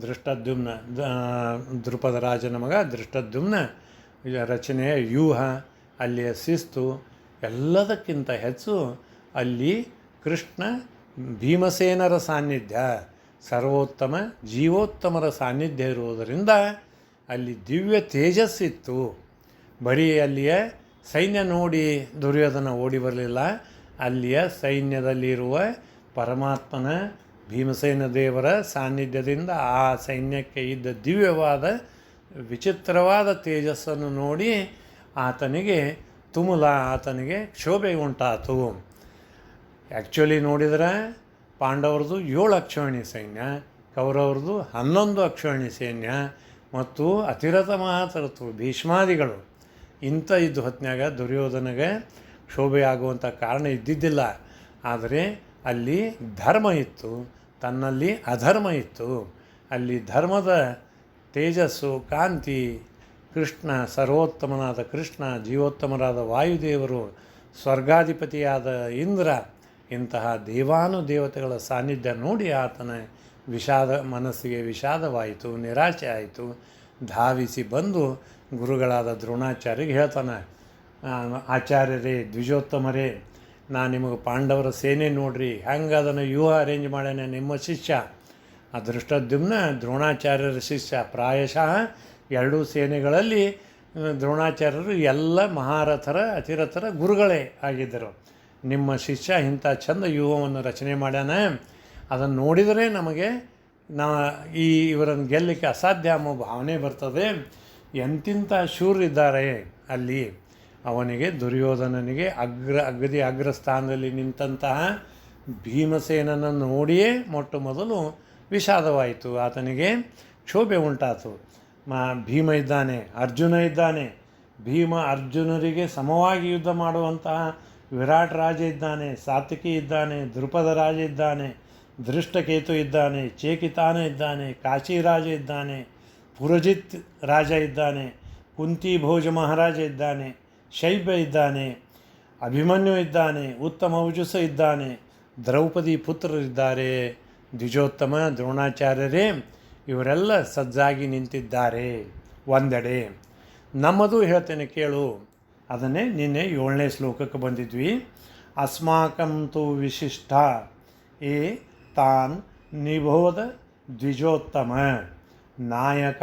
ದೃಷ್ಟದ್ಯುಮ್ನ, ದೃಪದ ರಾಜನ ಮಗ ದೃಷ್ಟದ್ಯುಮ್ನ ರಚನೆಯ ವ್ಯೂಹ, ಅಲ್ಲಿಯ ಶಿಸ್ತು, ಎಲ್ಲದಕ್ಕಿಂತ ಹೆಚ್ಚು ಅಲ್ಲಿ ಕೃಷ್ಣ ಭೀಮಸೇನರ ಸಾನ್ನಿಧ್ಯ, ಸರ್ವೋತ್ತಮ ಜೀವೋತ್ತಮರ ಸಾನ್ನಿಧ್ಯ ಇರುವುದರಿಂದ ಅಲ್ಲಿ ದಿವ್ಯ ತೇಜಸ್ಸಿತ್ತು. ಬರೀ ಅಲ್ಲಿಯ ಸೈನ್ಯ ನೋಡಿ ದುರ್ಯೋಧನ ಓಡಿ ಬರಲಿಲ್ಲ, ಅಲ್ಲಿಯ ಸೈನ್ಯದಲ್ಲಿರುವ ಪರಮಾತ್ಮನ ಭೀಮಸೇನ ದೇವರ ಸಾನ್ನಿಧ್ಯದಿಂದ ಆ ಸೈನ್ಯಕ್ಕೆ ಇದ್ದ ದಿವ್ಯವಾದ ವಿಚಿತ್ರವಾದ ತೇಜಸ್ಸನ್ನು ನೋಡಿ ಆತನಿಗೆ ಆತನಿಗೆ ಕ್ಷೋಭೆ ಉಂಟಾತು. ಆ್ಯಕ್ಚುಲಿ ನೋಡಿದರೆ ಪಾಂಡವ್ರದ್ದು 7 ಅಕ್ಷೋಹಿಣಿ ಸೈನ್ಯ, ಕೌರವ್ರದ್ದು 11 ಅಕ್ಷೋಹಿಣಿ ಸೈನ್ಯ, ಮತ್ತು ಅತಿರಥ ಮಹಾತರತು ಭೀಷ್ಮಾದಿಗಳು. ಇಂಥ ಇದ್ದು ಹೊತ್ತಿನಾಗ ದುರ್ಯೋಧನಗೆ ಕ್ಷೋಭೆ ಆಗುವಂಥ ಕಾರಣ ಇದ್ದಿದ್ದಿಲ್ಲ. ಆದರೆ ಅಲ್ಲಿ ಧರ್ಮ ಇತ್ತು, ತನ್ನಲ್ಲಿ ಅಧರ್ಮ ಇತ್ತು. ಅಲ್ಲಿ ಧರ್ಮದ ತೇಜಸ್ಸು, ಕಾಂತಿ, ಕೃಷ್ಣ, ಸರ್ವೋತ್ತಮನಾದ ಕೃಷ್ಣ, ಜೀವೋತ್ತಮರಾದ ವಾಯುದೇವರು, ಸ್ವರ್ಗಾಧಿಪತಿಯಾದ ಇಂದ್ರ, ಇಂತಹ ದೇವಾನುದೇವತೆಗಳ ಸಾನ್ನಿಧ್ಯ ನೋಡಿ ಆತನ ಮನಸ್ಸಿಗೆ ವಿಷಾದವಾಯಿತು, ನಿರಾಶೆ ಆಯಿತು. ಧಾವಿಸಿ ಬಂದು ಗುರುಗಳಾದ ದ್ರೋಣಾಚಾರ್ಯರಿಗೆ ಹೇಳ್ತಾನೆ, ಆಚಾರ್ಯರೇ, ದ್ವಿಜೋತ್ತಮರೇ, ನಾನು ನಿಮಗೆ ಪಾಂಡವರ ಸೇನೆ ನೋಡ್ರಿ ಹೆಂಗೆ ಅದನ್ನು ವ್ಯೂಹ ಅರೇಂಜ್ ಮಾಡ್ಯಾನೆ ನಿಮ್ಮ ಶಿಷ್ಯ. ಆ ದೃಷ್ಟದ್ಯುಮ್ನ ದ್ರೋಣಾಚಾರ್ಯರ ಶಿಷ್ಯ. ಪ್ರಾಯಶಃ 2 ಸೇನೆಗಳಲ್ಲಿ ದ್ರೋಣಾಚಾರ್ಯರು ಎಲ್ಲ ಮಹಾರಥರ ಅತಿರಥರ ಗುರುಗಳೇ ಆಗಿದ್ದರು. ನಿಮ್ಮ ಶಿಷ್ಯ ಇಂಥ ಚಂದ ವ್ಯೂಹವನ್ನು ರಚನೆ ಮಾಡ್ಯಾನ, ಅದನ್ನು ನೋಡಿದರೆ ನಮಗೆ ಇವರನ್ನು ಗೆಲ್ಲಲಿಕ್ಕೆ ಅಸಾಧ್ಯ ಅನ್ನೋ ಭಾವನೆ ಬರ್ತದೆ. ಎಂತಿಂಥ ಶೂರಿದ್ದಾರೆ ಅಲ್ಲಿ. ಅವನಿಗೆ ದುರ್ಯೋಧನನಿಗೆ ಅಗ್ರ ಸ್ಥಾನದಲ್ಲಿ ನಿಂತಹ ಭೀಮಸೇನನ್ನು ನೋಡಿಯೇ ಮೊಟ್ಟ ಮೊದಲು ವಿಷಾದವಾಯಿತು, ಆತನಿಗೆ ಕ್ಷೋಭೆ ಉಂಟಾಯಿತು. ಭೀಮ ಇದ್ದಾನೆ, ಅರ್ಜುನ ಇದ್ದಾನೆ, ಭೀಮ ಅರ್ಜುನರಿಗೆ ಸಮವಾಗಿ ಯುದ್ಧ ಮಾಡುವಂತಹ ವಿರಾಟ್ ರಾಜ ಇದ್ದಾನೆ, ಸಾತ್ವಿಕಿ ಇದ್ದಾನೆ, ದೃಪದ ರಾಜ ಇದ್ದಾನೆ, ದೃಷ್ಟಕೇತು ಇದ್ದಾನೆ, ಚೇಕಿತಾನ ಇದ್ದಾನೆ, ಕಾಶಿರಾಜ ಇದ್ದಾನೆ, ಪುರಜಿತ್ ರಾಜ ಇದ್ದಾನೆ, ಕುಂತಿ ಭೋಜ ಮಹಾರಾಜ ಇದ್ದಾನೆ, ಶೈಬ್ಯ ಇದ್ದಾನೆ, ಅಭಿಮನ್ಯು ಇದ್ದಾನೆ, ಉತ್ತಮ ಔಜುಸ ಇದ್ದಾನೆ, ದ್ರೌಪದಿ ಪುತ್ರರಿದ್ದಾರೆ, ದ್ವಿಜೋತ್ತಮ ದ್ರೋಣಾಚಾರ್ಯರೇ, ಇವರೆಲ್ಲ ಸಜ್ಜಾಗಿ ನಿಂತಿದ್ದಾರೆ ಒಂದೆಡೆ. ನಮ್ಮದು ಹೇಳ್ತೇನೆ ಕೇಳು. ಅದನ್ನೇ ನಿನ್ನೆ 7ನೇ ಶ್ಲೋಕಕ್ಕೆ ಬಂದಿದ್ವಿ. ಅಸ್ಮಾಕಂ ತು ವಿಶಿಷ್ಟ ಏ ತಾನ್ ನಿಬೋಧ ದ್ವಿಜೋತ್ತಮ ನಾಯಕ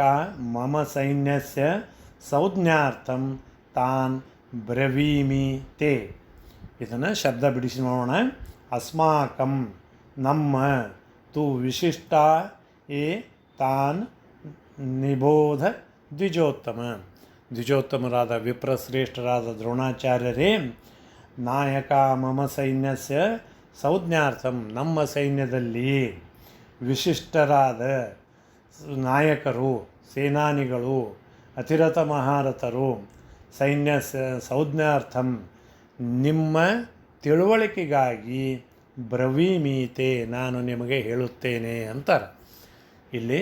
ಮಮ ಸೈನ್ಯಸ್ಯ ಸಂಜ್ಞಾರ್ಥಂ ತಾನ್ ಬ್ರವೀಮಿ ತೇ. ಇದನ್ನು ಶಬ್ದ ಬಿಡಿಸಿ ನೋಡೋಣ. ಅಸ್ಮಾಕಂ ನಮ್ಮ, ತು ವಿಶಿಷ್ಟ ಏ ತಾನ್ ನಿಬೋಧ ದ್ವಿಜೋತ್ತಮ. ದ್ವಿಜೋತ್ತಮರಾದ ವಿಪ್ರಶ್ರೇಷ್ಠರಾದ ದ್ರೋಣಾಚಾರ್ಯರೇ, ನಾಯಕ ಮಮ ಸೈನ್ಯಸ್ಯ ಸಂಜ್ಞಾರ್ಥಂ, ನಮ್ಮ ಸೈನ್ಯದಲ್ಲಿ ವಿಶಿಷ್ಟರಾದ ನಾಯಕರು, ಸೇನಾನಿಗಳು, ಅತಿರಥ ಮಹಾರಥರು, ಸೈನ್ಯ ಸಂಜ್ಞಾರ್ಥಂ ನಿಮ್ಮ ತಿಳುವಳಿಕೆಗಾಗಿ ಬ್ರವೀಮೀತೆ ನಾನು ನಿಮಗೆ ಹೇಳುತ್ತೇನೆ ಅಂತಾರೆ. ಇಲ್ಲಿ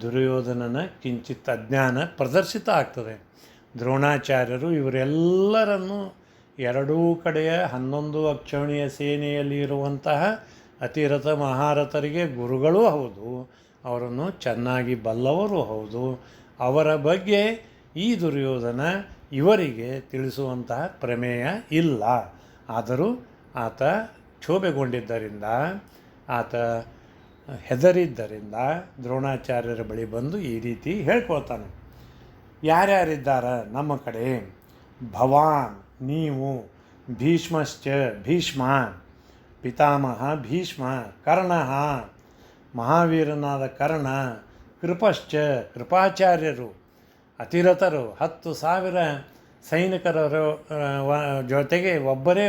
ದುರ್ಯೋಧನನ ಕಿಂಚಿತ್ ಅಜ್ಞಾನ ಪ್ರದರ್ಶಿತ ಆಗ್ತದೆ. ದ್ರೋಣಾಚಾರ್ಯರು ಇವರೆಲ್ಲರನ್ನು ಎರಡೂ ಕಡೆಯ 11 ಅಕ್ಷೋಣಿಯ ಸೇನೆಯಲ್ಲಿ ಇರುವಂತಹ ಅತಿರಥ ಮಹಾರಥರಿಗೆ ಗುರುಗಳೂ ಹೌದು, ಅವರನ್ನು ಚೆನ್ನಾಗಿ ಬಲ್ಲವರೂ ಹೌದು. ಅವರ ಬಗ್ಗೆ ಈ ದುರ್ಯೋಧನ ಇವರಿಗೆ ತಿಳಿಸುವಂತಹ ಪ್ರಮೇಯ ಇಲ್ಲ. ಆದರೂ ಆತ ಕ್ಷೋಭೆಗೊಂಡಿದ್ದರಿಂದ, ಆತ ಹೆದರಿದ್ದರಿಂದ ದ್ರೋಣಾಚಾರ್ಯರ ಬಳಿ ಬಂದು ಈ ರೀತಿ ಹೇಳ್ಕೊಳ್ತಾನೆ. ಯಾರ್ಯಾರಿದ್ದಾರೆ ನಮ್ಮ ಕಡೆ? ಭವಾನ್ ನೀವು, ಭೀಷ್ಮಶ್ಚ ಭೀಷ್ಮ ಪಿತಾಮಹ ಭೀಷ್ಮ, ಕರ್ಣ ಮಹಾವೀರನಾದ ಕರ್ಣ, ಕೃಪಶ್ಚ ಕೃಪಾಚಾರ್ಯರು, ಅತಿರಥರು 10,000 ಸೈನಿಕರ ಜೊತೆಗೆ ಒಬ್ಬರೇ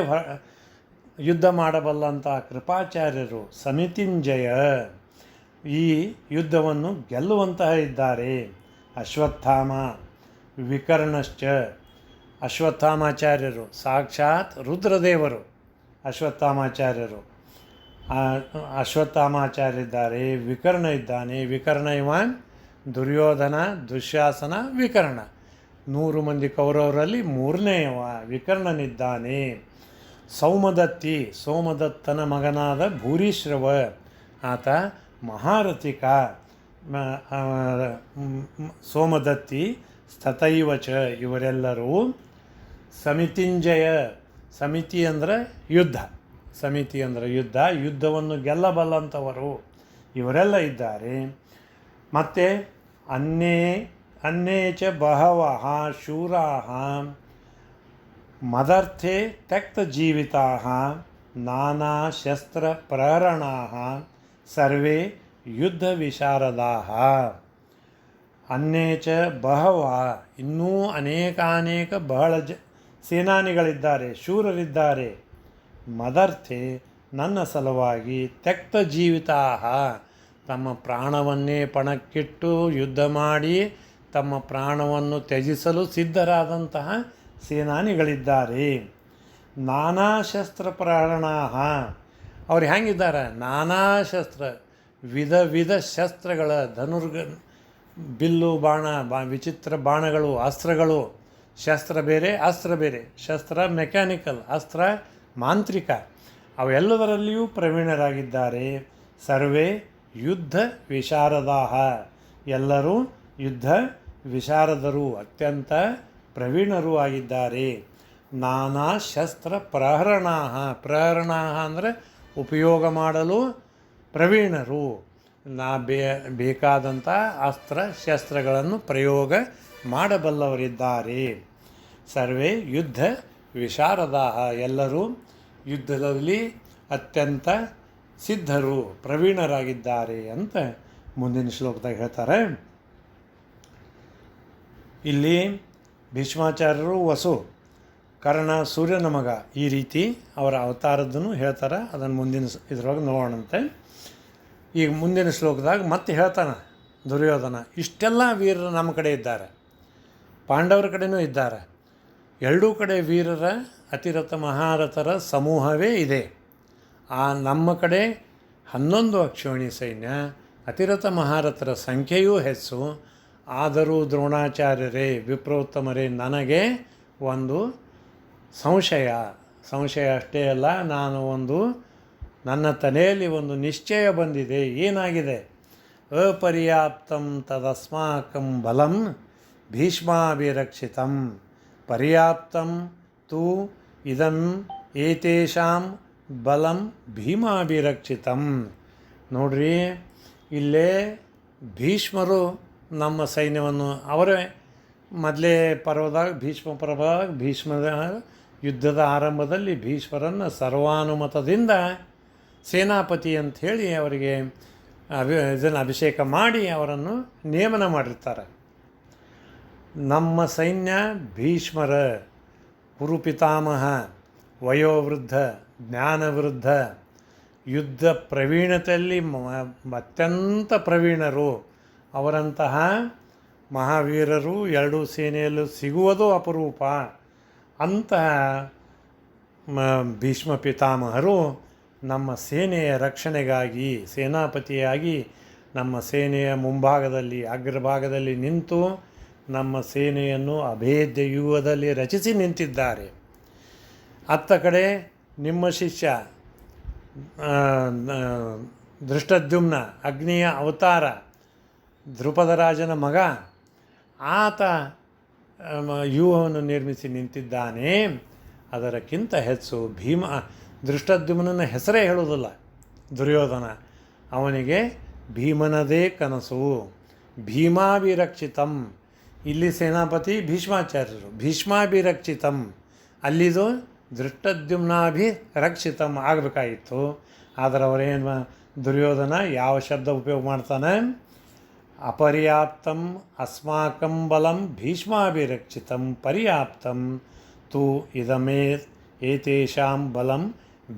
ಯುದ್ಧ ಮಾಡಬಲ್ಲಂಥ ಕೃಪಾಚಾರ್ಯರು, ಸಮಿತಿಂಜಯ ಈ ಯುದ್ಧವನ್ನು ಗೆಲ್ಲುವಂತಹ ಇದ್ದಾರೆ, ಅಶ್ವತ್ಥಾಮ ವಿಕರ್ಣಶ್ಚ ಅಶ್ವತ್ಥಾಮಾಚಾರ್ಯರು ಸಾಕ್ಷಾತ್ ರುದ್ರದೇವರು, ಅಶ್ವತ್ಥಾಮಾಚಾರ್ಯರು ಅಶ್ವತ್ಥಾಮಾಚಾರ್ಯ ಇದ್ದಾರೆ, ವಿಕರ್ಣ ಇದ್ದಾನೆ. ವಿಕರ್ಣ ಇವ ದುರ್ಯೋಧನ, ದುಶ್ಯಾಸನ, ವಿಕರ್ಣ 100 ಮಂದಿ ಕೌರವರಲ್ಲಿ 3ನೇವ ವಿಕರ್ಣನಿದ್ದಾನೆ. ಸೌಮದತ್ತಿ ಸೋಮದತ್ತನ ಮಗನಾದ ಭೂರಿಶ್ರವ ಆತ ಮಹಾರಥಿಕ. ಸೋಮದತ್ತಿ ಸ್ಥತೈವಚ ಇವರೆಲ್ಲರೂ. ಸಮಿತಿಂಜಯ ಸಮಿತಿ ಅಂದರೆ ಯುದ್ಧ, ಸಮಿತಿ ಅಂದರೆ ಯುದ್ಧ, ಯುದ್ಧವನ್ನು ಗೆಲ್ಲಬಲ್ಲಂಥವರು ಇವರೆಲ್ಲ ಇದ್ದಾರೆ. ಮತ್ತು अन्ये च बहवः शूराः मदर्थे त्यक्तजीविताः नानाशस्त्रप्रहरणाः सर्वे युद्धविशारदाः. अन्ये च बहवः ಇನ್ನೂ ಅನೇಕಾನೇಕ ಬಹಳ ಸೇನಾನಿಗಳಿದ್ದಾರೆ, ಶೂರರಿದ್ದಾರೆ. ಮದರ್ಥೆ ನನ್ನ ಸಲುವಾಗಿ, ತ್ಯಕ್ತ ಜೀವಿತಾಹ ತಮ್ಮ ಪ್ರಾಣವನ್ನೇ ಪಣಕ್ಕಿಟ್ಟು ಯುದ್ಧ ಮಾಡಿ ತಮ್ಮ ಪ್ರಾಣವನ್ನು ತ್ಯಜಿಸಲು ಸಿದ್ಧರಾದಂತಹ ಸೇನಾನಿಗಳಿದ್ದಾರೆ. ನಾನಾ ಶಸ್ತ್ರ ಪ್ರಹರಣಾಹ ಅವ್ರು ಹೆಂಗಿದ್ದಾರೆ? ನಾನಾ ಶಸ್ತ್ರ ವಿಧ ಶಸ್ತ್ರಗಳ ಬಿಲ್ಲು ಬಾಣ, ವಿಚಿತ್ರ ಬಾಣಗಳು, ಅಸ್ತ್ರಗಳು. ಶಸ್ತ್ರ ಬೇರೆ, ಅಸ್ತ್ರ ಬೇರೆ. ಶಸ್ತ್ರ ಮೆಕ್ಯಾನಿಕಲ್, ಅಸ್ತ್ರ ಮಾಂತ್ರಿಕ. ಅವೆಲ್ಲದರಲ್ಲಿಯೂ ಪ್ರವೀಣರಾಗಿದ್ದಾರೆ. ಸರ್ವೇ ಯುದ್ಧ ವಿಶಾರದಾಹ ಎಲ್ಲರೂ ಯುದ್ಧ ವಿಶಾರದರು, ಅತ್ಯಂತ ಪ್ರವೀಣರೂ ಆಗಿದ್ದಾರೆ. ನಾನಾ ಶಸ್ತ್ರ ಪ್ರಹರಣಾಹ ಪ್ರಹರಣಾಹ ಅಂದರೆ ಉಪಯೋಗ ಮಾಡಲು ಪ್ರವೀಣರು. ಬೇಕಾದಂಥ ಅಸ್ತ್ರ ಶಸ್ತ್ರಗಳನ್ನು ಪ್ರಯೋಗ ಮಾಡಬಲ್ಲವರಿದ್ದಾರೆ. ಸರ್ವೇ ಯುದ್ಧ ವಿಶಾರದಾಹ ಎಲ್ಲರೂ ಯುದ್ಧದಲ್ಲಿ ಅತ್ಯಂತ ಸಿದ್ಧರು, ಪ್ರವೀಣರಾಗಿದ್ದಾರೆ ಅಂತ ಮುಂದಿನ ಶ್ಲೋಕದಾಗ ಹೇಳ್ತಾರೆ. ಇಲ್ಲಿ ಭೀಷ್ಮಾಚಾರ್ಯರು ವಸು, ಕರ್ಣ ಸೂರ್ಯನ ಮಗ, ಈ ರೀತಿ ಅವರ ಅವತಾರದ್ದನ್ನು ಹೇಳ್ತಾರೆ. ಅದನ್ನು ಮುಂದಿನ ಇದ್ರೊಳಗೆ ನೋಡೋಣಂತೆ. ಈಗ ಮುಂದಿನ ಶ್ಲೋಕದಾಗ ಮತ್ತೆ ಹೇಳ್ತಾನೆ ದುರ್ಯೋಧನ, ಇಷ್ಟೆಲ್ಲ ವೀರರು ನಮ್ಮ ಕಡೆ ಇದ್ದಾರೆ, ಪಾಂಡವರ ಕಡೆಯೂ ಇದ್ದಾರೆ. ಎರಡೂ ಕಡೆ ವೀರರ ಅತಿರಥ ಮಹಾರಥರ ಸಮೂಹವೇ ಇದೆ. ನಮ್ಮ ಕಡೆ 11 ಅಕ್ಷೋಣಿ ಸೈನ್ಯ, ಅತಿರಥ ಮಹಾರಥರ ಸಂಖ್ಯೆಯೂ ಹೆಚ್ಚು. ಆದರೂ ದ್ರೋಣಾಚಾರ್ಯರೇ, ವಿಪ್ರೋತ್ತಮರೇ, ನನಗೆ ಒಂದು ಸಂಶಯ ಅಷ್ಟೇ ಅಲ್ಲ, ನನ್ನ ತಲೆಯಲ್ಲಿ ಒಂದು ನಿಶ್ಚಯ ಬಂದಿದೆ. ಏನಾಗಿದೆ? ಅಪರ್ಯಾಪ್ತಂ ತದಸ್ಮಾಕಂ ಬಲಂ ಭೀಷ್ಮಾಭಿರಕ್ಷಿತಂ ಪರ್ಯಾಪ್ತಂ ತು ಇದಂ ಏತೇಷಾಂ ಬಲಂ ಭೀಮಾಭಿರಕ್ಷಿತಂ. ನೋಡ್ರಿ, ಇಲ್ಲೇ ಭೀಷ್ಮರು ನಮ್ಮ ಸೈನ್ಯವನ್ನು ಅವರೇ ಮೊದಲೇ ಪರ್ವದಾಗ ಭೀಷ್ಮ ಪರ್ವದಾಗ ಭೀಷ್ಮದ ಯುದ್ಧದ ಆರಂಭದಲ್ಲಿ ಭೀಷ್ಮರನ್ನು ಸರ್ವಾನುಮತದಿಂದ ಸೇನಾಪತಿ ಅಂಥೇಳಿ ಅವರಿಗೆ ಇದನ್ನು ಅಭಿಷೇಕ ಮಾಡಿ ಅವರನ್ನು ನೇಮನ ಮಾಡಿರ್ತಾರೆ. ನಮ್ಮ ಸೈನ್ಯ ಭೀಷ್ಮರ ಕುರುಪಿತಾಮಹ ವಯೋವೃದ್ಧ ಜ್ಞಾನವೃದ್ಧ ಯುದ್ಧ ಪ್ರವೀಣತೆಯಲ್ಲಿ ಅತ್ಯಂತ ಪ್ರವೀಣರು. ಅವರಂತಹ ಮಹಾವೀರರು ಎರಡೂ ಸೇನೆಯಲ್ಲೂ ಸಿಗುವುದೂ ಅಪರೂಪ. ಅಂತಹ ಭೀಷ್ಮ ಪಿತಾಮಹರು ನಮ್ಮ ಸೇನೆಯ ರಕ್ಷಣೆಗಾಗಿ ಸೇನಾಪತಿಯಾಗಿ ನಮ್ಮ ಸೇನೆಯ ಮುಂಭಾಗದಲ್ಲಿ ಅಗ್ರಭಾಗದಲ್ಲಿ ನಿಂತು ನಮ್ಮ ಸೇನೆಯನ್ನು ಅಭೇದ್ಯ ವ್ಯೂಹದಲ್ಲಿ ರಚಿಸಿ ನಿಂತಿದ್ದಾರೆ. ಅತ್ತ ಕಡೆ ನಿಮ್ಮ ಶಿಷ್ಯ ದೃಷ್ಟದ್ಯುಮ್ನ ಅಗ್ನಿಯ ಅವತಾರ ದ್ರುಪದ ರಾಜನ ಮಗ, ಆತ ವ್ಯೂಹವನ್ನು ನಿರ್ಮಿಸಿ ನಿಂತಿದ್ದಾನೆ. ಅದಕ್ಕಿಂತ ಹೆಚ್ಚು ದೃಷ್ಟದ್ಯುಮ್ನನ ಹೆಸರೇ ಹೇಳುವುದಿಲ್ಲ ದುರ್ಯೋಧನ. ಅವನಿಗೆ ಭೀಮನದೇ ಕನಸು. ಭೀಮಾಭಿರಕ್ಷಿತಂ, ಇಲ್ಲಿ ಸೇನಾಪತಿ ಭೀಷ್ಮಾಚಾರ್ಯರು, ಭೀಷ್ಮಾಭಿರಕ್ಷಿತಂ, ಅಲ್ಲಿದು ದೃಷ್ಟದ್ಯುಮ್ನಾಭಿರಕ್ಷಿತಂ ಆಗಬೇಕಾಗಿತ್ತು. ಆದರೆ ಅವರೇನು ದುರ್ಯೋಧನ ಯಾವ ಶಬ್ದ ಉಪಯೋಗ ಮಾಡ್ತಾನೆ? ಅಪರ್ಯಾಪ್ತಂ ಅಸ್ಮಾಕಂ ಬಲಂ ಭೀಷ್ಮಾಭಿರಕ್ಷಿತಂ ಪರ್ಯಾಪ್ತಂ ತು ಇದಮೇ ಏತೇಷಾಂ ಬಲಂ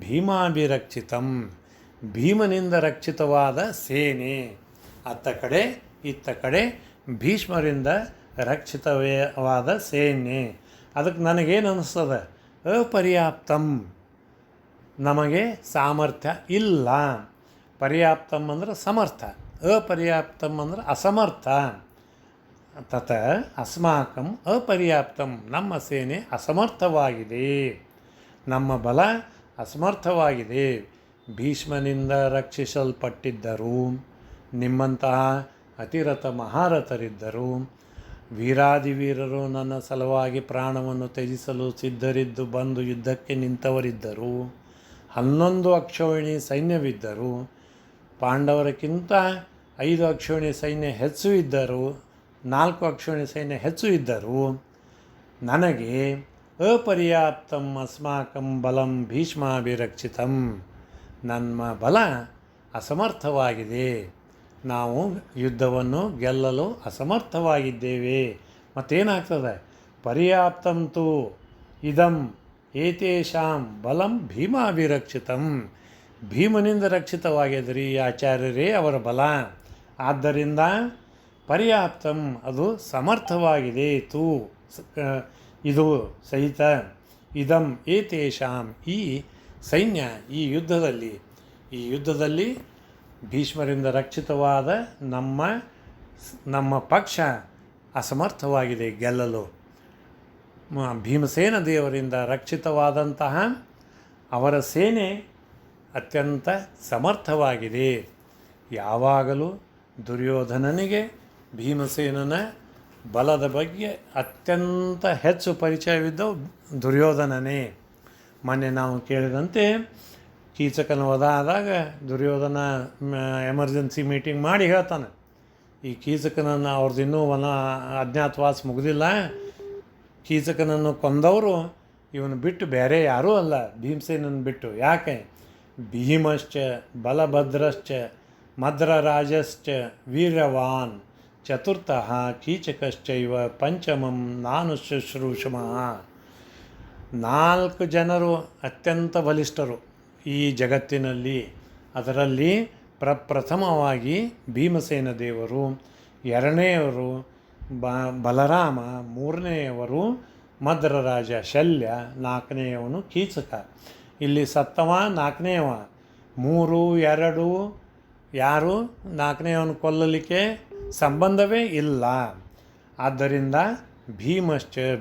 ಭೀಮಾಭಿರಕ್ಷಿತಂ. ಭೀಮನಿಂದ ರಕ್ಷಿತವಾದ ಸೇನೆ ಅತ್ತ ಕಡೆ, ಇತ್ತ ಕಡೆ ಭೀಷ್ಮರಿಂದ ರಕ್ಷಿತವಾದ ಸೇನೆ. ಅದಕ್ಕೆ ನನಗೇನು ಅನ್ನಿಸ್ತದೆ? ಅಪರ್ಯಾಪ್ತಂ, ನಮಗೆ ಸಾಮರ್ಥ್ಯ ಇಲ್ಲ. ಪರ್ಯಾಪ್ತಂ ಅಂದ್ರೆ ಸಮರ್ಥ, ಅಪರ್ಯಾಪ್ತಂ ಅಂದ್ರೆ ಅಸಮರ್ಥ. ತತ ಅಸ್ಮಾಕಂ ಅಪರ್ಯಾಪ್ತಂ, ನಮ್ಮ ಸೇನೆ ಅಸಮರ್ಥವಾಗಿದೆ, ನಮ್ಮ ಬಲ ಅಸಮರ್ಥವಾಗಿದೆ. ಭೀಷ್ಮನಿಂದ ರಕ್ಷಿಸಲ್ಪಟ್ಟಿದ್ದರು. ನಿಮ್ಮಂತಹ ಅತಿರಥ ಮಹಾರಥರಿದ್ದರು. ವೀರಾದಿವೀರರು ನನ್ನ ಸಲುವಾಗಿ ಪ್ರಾಣವನ್ನು ತ್ಯಜಿಸಲು ಸಿದ್ಧರಿದ್ದು ಬಂದು ಯುದ್ಧಕ್ಕೆ ನಿಂತವರಿದ್ದರು. 11 ಅಕ್ಷೋಹಿಣಿ ಸೈನ್ಯವಿದ್ದರು. ಪಾಂಡವರಕ್ಕಿಂತ 5 ಅಕ್ಷೋಹಿಣಿ ಸೈನ್ಯ ಹೆಚ್ಚು ಇದ್ದರು, 4 ಅಕ್ಷೋಹಿಣಿ ಸೈನ್ಯ ಹೆಚ್ಚು ಇದ್ದರು. ನನಗೆ ಅಪರ್ಯಾಪ್ತಂ ಅಸ್ಮಾಕಂ ಬಲಂ ಭೀಷ್ಮಾಭಿರಕ್ಷಿತಂ, ನಮ್ಮ ಬಲ ಅಸಮರ್ಥವಾಗಿದೆ, ನಾವು ಯುದ್ಧವನ್ನು ಗೆಲ್ಲಲು ಅಸಮರ್ಥವಾಗಿದ್ದೇವೆ. ಮತ್ತೇನಾಗ್ತದೆ? ಪರ್ಯಾಪ್ತಂತು ಇದಂ ಏತೇಷಾಂ ಬಲಂ ಭೀಮಾಭಿರಕ್ಷಿತಂ, ಭೀಮನಿಂದ ರಕ್ಷಿತವಾಗಿದ್ರಿ ಆಚಾರ್ಯರೇ ಅವರ ಬಲ. ಆದ್ದರಿಂದ ಪರ್ಯಾಪ್ತಂ, ಅದು ಸಮರ್ಥವಾಗಿದೆ. ತು ಇದು ಸಹಿತ ಇದಂ ಏತೇಷಾಂ, ಈ ಸೈನ್ಯ ಈ ಯುದ್ಧದಲ್ಲಿ ಭೀಷ್ಮರಿಂದ ರಕ್ಷಿತವಾದ ನಮ್ಮ ಪಕ್ಷ ಅಸಮರ್ಥವಾಗಿದೆ ಗೆಲ್ಲಲು. ಭೀಮಸೇನ ದೇವರಿಂದ ರಕ್ಷಿತವಾದಂತಹ ಅವರ ಸೇನೆ ಅತ್ಯಂತ ಸಮರ್ಥವಾಗಿದೆ. ಯಾವಾಗಲೂ ದುರ್ಯೋಧನನಿಗೆ ಭೀಮಸೇನನ ಬಲದ ಬಗ್ಗೆ ಅತ್ಯಂತ ಹೆಚ್ಚು ಪರಿಚಯವಿದ್ದವು ದುರ್ಯೋಧನನೇ. ಮೊನ್ನೆ ನಾವು ಕೇಳಿದಂತೆ ಕೀಚಕನ ವಧ ಆದಾಗ ದುರ್ಯೋಧನ ಎಮರ್ಜೆನ್ಸಿ ಮೀಟಿಂಗ್ ಮಾಡಿ ಹೇಳ್ತಾನೆ, ಈ ಕೀಚಕನನ್ನು ಅವ್ರದ್ದು ಇನ್ನೂ ಅಜ್ಞಾತವಾಸ ಮುಗಿದಿಲ್ಲ, ಕೀಚಕನನ್ನು ಕೊಂದವರು ಇವನು ಬಿಟ್ಟು ಬೇರೆ ಯಾರೂ ಅಲ್ಲ, ಭೀಮಸೇನನ್ನು ಬಿಟ್ಟು. ಯಾಕೆ? ಭೀಮಶ್ಚ ಬಲಭದ್ರಶ್ಚ ಮದ್ರರಾಜಶ್ಚ ವೀರ್ಯವಾನ್ ಚತುರ್ಥಃ ಕೀಚಕಶ್ಚೈವ ಪಂಚಮಂ ನಾನು ಶುಶ್ರೂಷಮಃ. 4 ಜನರು ಅತ್ಯಂತ ಬಲಿಷ್ಠರು ಈ ಜಗತ್ತಿನಲ್ಲಿ. ಅದರಲ್ಲಿ ಪ್ರಥಮವಾಗಿ ಭೀಮಸೇನ ದೇವರು, ಎರಡನೆಯವರು ಬಲರಾಮ, ಮೂರನೆಯವರು ಮದ್ರರಾಜ ಶಲ್ಯ, ನಾಲ್ಕನೆಯವನು ಕೀಚಕ. ಇಲ್ಲಿ ಸತ್ತವ ನಾಲ್ಕನೆಯವ, 3, 2 ಯಾರು ನಾಲ್ಕನೆಯವನು ಕೊಲ್ಲಲಿಕ್ಕೆ ಸಂಬಂಧವೇ ಇಲ್ಲ. ಆದ್ದರಿಂದ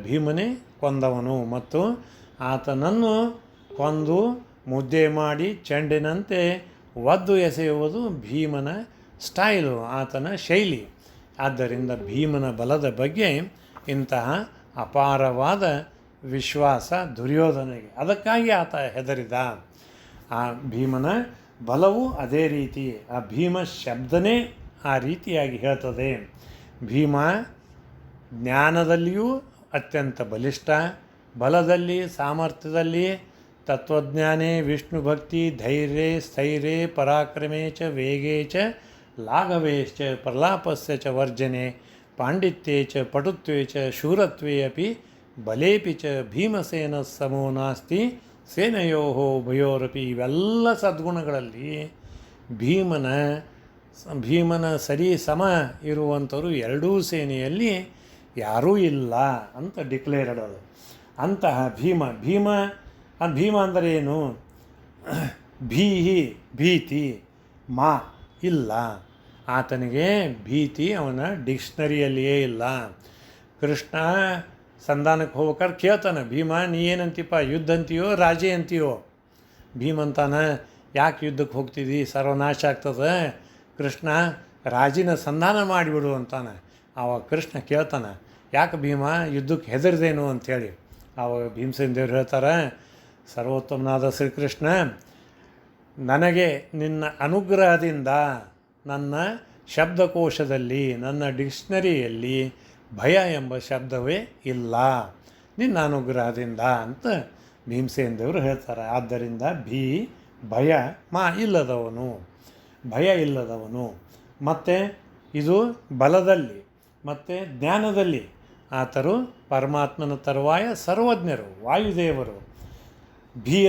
ಭೀಮನೇ ಕೊಂದವನು ಮತ್ತು ಆತನನ್ನು ಕೊಂದು ಮುದ್ದೆ ಮಾಡಿ ಚೆಂಡಿನಂತೆ ಒದ್ದು ಎಸೆಯುವುದು ಭೀಮನ ಸ್ಟೈಲು, ಆತನ ಶೈಲಿ. ಆದ್ದರಿಂದ ಭೀಮನ ಬಲದ ಬಗ್ಗೆ ಇಂತಹ ಅಪಾರವಾದ ವಿಶ್ವಾಸ ದುರ್ಯೋಧನಿಗೆ. ಅದಕ್ಕಾಗಿ ಆತ ಹೆದರಿದ. ಆ ಭೀಮನ ಬಲವು ಅದೇ ರೀತಿ, ಆ ಭೀಮ ಶಬ್ದನೇ ಆ ರೀತಿಯಾಗಿ ಹೇಳ್ತದೆ. ಭೀಮ ಜ್ಞಾನದಲ್ಲಿಯೂ ಅತ್ಯಂತ ಬಲಿಷ್ಠ, ಬಲದಲ್ಲಿ ಸಾಮರ್ಥ್ಯದಲ್ಲಿ ತತ್ವಜ್ಞಾನೇ ವಿಷ್ಣು ಭಕ್ತಿ ಧೈರ್ಯೇ ಸ್ಥೈರ್ಯೇ ಪರಾಕ್ರಮೇ ಚ ವೇಗೇ ಚ ಲಾಘವೇ ಚ ಪ್ರಲಾಪಸ್ಯ ಚ ವರ್ಜನೆ ಪಾಂಡಿತ್ಯೇ ಚ ಪಟುತ್ವೇ ಚ ಶೂರತ್ವೇ ಅಪಿ ಬಲೇಪಿ ಚ ಭೀಮಸೇನ ಸಮೋ ನಾಸ್ತಿ ಸೇನೆಯೋ ಉಭಯೋರಪಿ. ಇವೆಲ್ಲ ಸದ್ಗುಣಗಳಲ್ಲಿ ಭೀಮನ ಸರಿ ಸಮ ಇರುವಂಥವರು ಎರಡೂ ಸೇನೆಯಲ್ಲಿ ಯಾರೂ ಇಲ್ಲ ಅಂತ ಡಿಕ್ಲೇರ್ ಮಾಡೋದು. ಅಂತಹ ಭೀಮ ಅಂದರೆ ಏನು? ಭೀತಿ ಮಾ ಇಲ್ಲ, ಆತನಿಗೆ ಭೀತಿ ಅವನ ಡಿಕ್ಷನರಿಯಲ್ಲಿಯೇ ಇಲ್ಲ. ಕೃಷ್ಣ ಸಂಧಾನಕ್ಕೆ ಹೋಗ್ಬೇಕಾದ್ರೆ ಕೇಳ್ತಾನೆ, ಭೀಮ ನೀ ಏನಂತೀಪ, ಯುದ್ಧ ಅಂತೀಯೋ ರಾಜೇ ಅಂತೀಯೋ? ಭೀಮಂತಾನ, ಯಾಕೆ ಯುದ್ಧಕ್ಕೆ ಹೋಗ್ತಿದ್ದಿ, ಸರ್ವನಾಶ ಆಗ್ತದೆ, ಕೃಷ್ಣ ರಾಜಿನ ಸಂಧಾನ ಮಾಡಿಬಿಡು ಅಂತಾನೆ. ಆವಾಗ ಕೃಷ್ಣ ಕೇಳ್ತಾನೆ, ಯಾಕೆ ಭೀಮ ಯುದ್ಧಕ್ಕೆ ಹೆದರ್ದೇನು ಅಂಥೇಳಿ. ಆವಾಗ ಭೀಮಸೇನ ದೇವ್ರು ಹೇಳ್ತಾರೆ, ಸರ್ವೋತ್ತಮನಾದ ಶ್ರೀಕೃಷ್ಣ, ನನಗೆ ನಿನ್ನ ಅನುಗ್ರಹದಿಂದ ನನ್ನ ಶಬ್ದಕೋಶದಲ್ಲಿ ನನ್ನ ಡಿಕ್ಷನರಿಯಲ್ಲಿ ಭಯ ಎಂಬ ಶಬ್ದವೇ ಇಲ್ಲ, ನಿನ್ನ ಅನುಗ್ರಹದಿಂದ ಅಂತ ಭೀಮಸೇನ ದೇವರು ಹೇಳ್ತಾರೆ. ಆದ್ದರಿಂದ ಭಯ ಇಲ್ಲದವನು ಮತ್ತು ಇದು ಬಲದಲ್ಲಿ ಮತ್ತು ಜ್ಞಾನದಲ್ಲಿ ಆತರು ಪರಮಾತ್ಮನ ತರುವಾಯ ಸರ್ವಜ್ಞರು, ವಾಯುದೇವರು.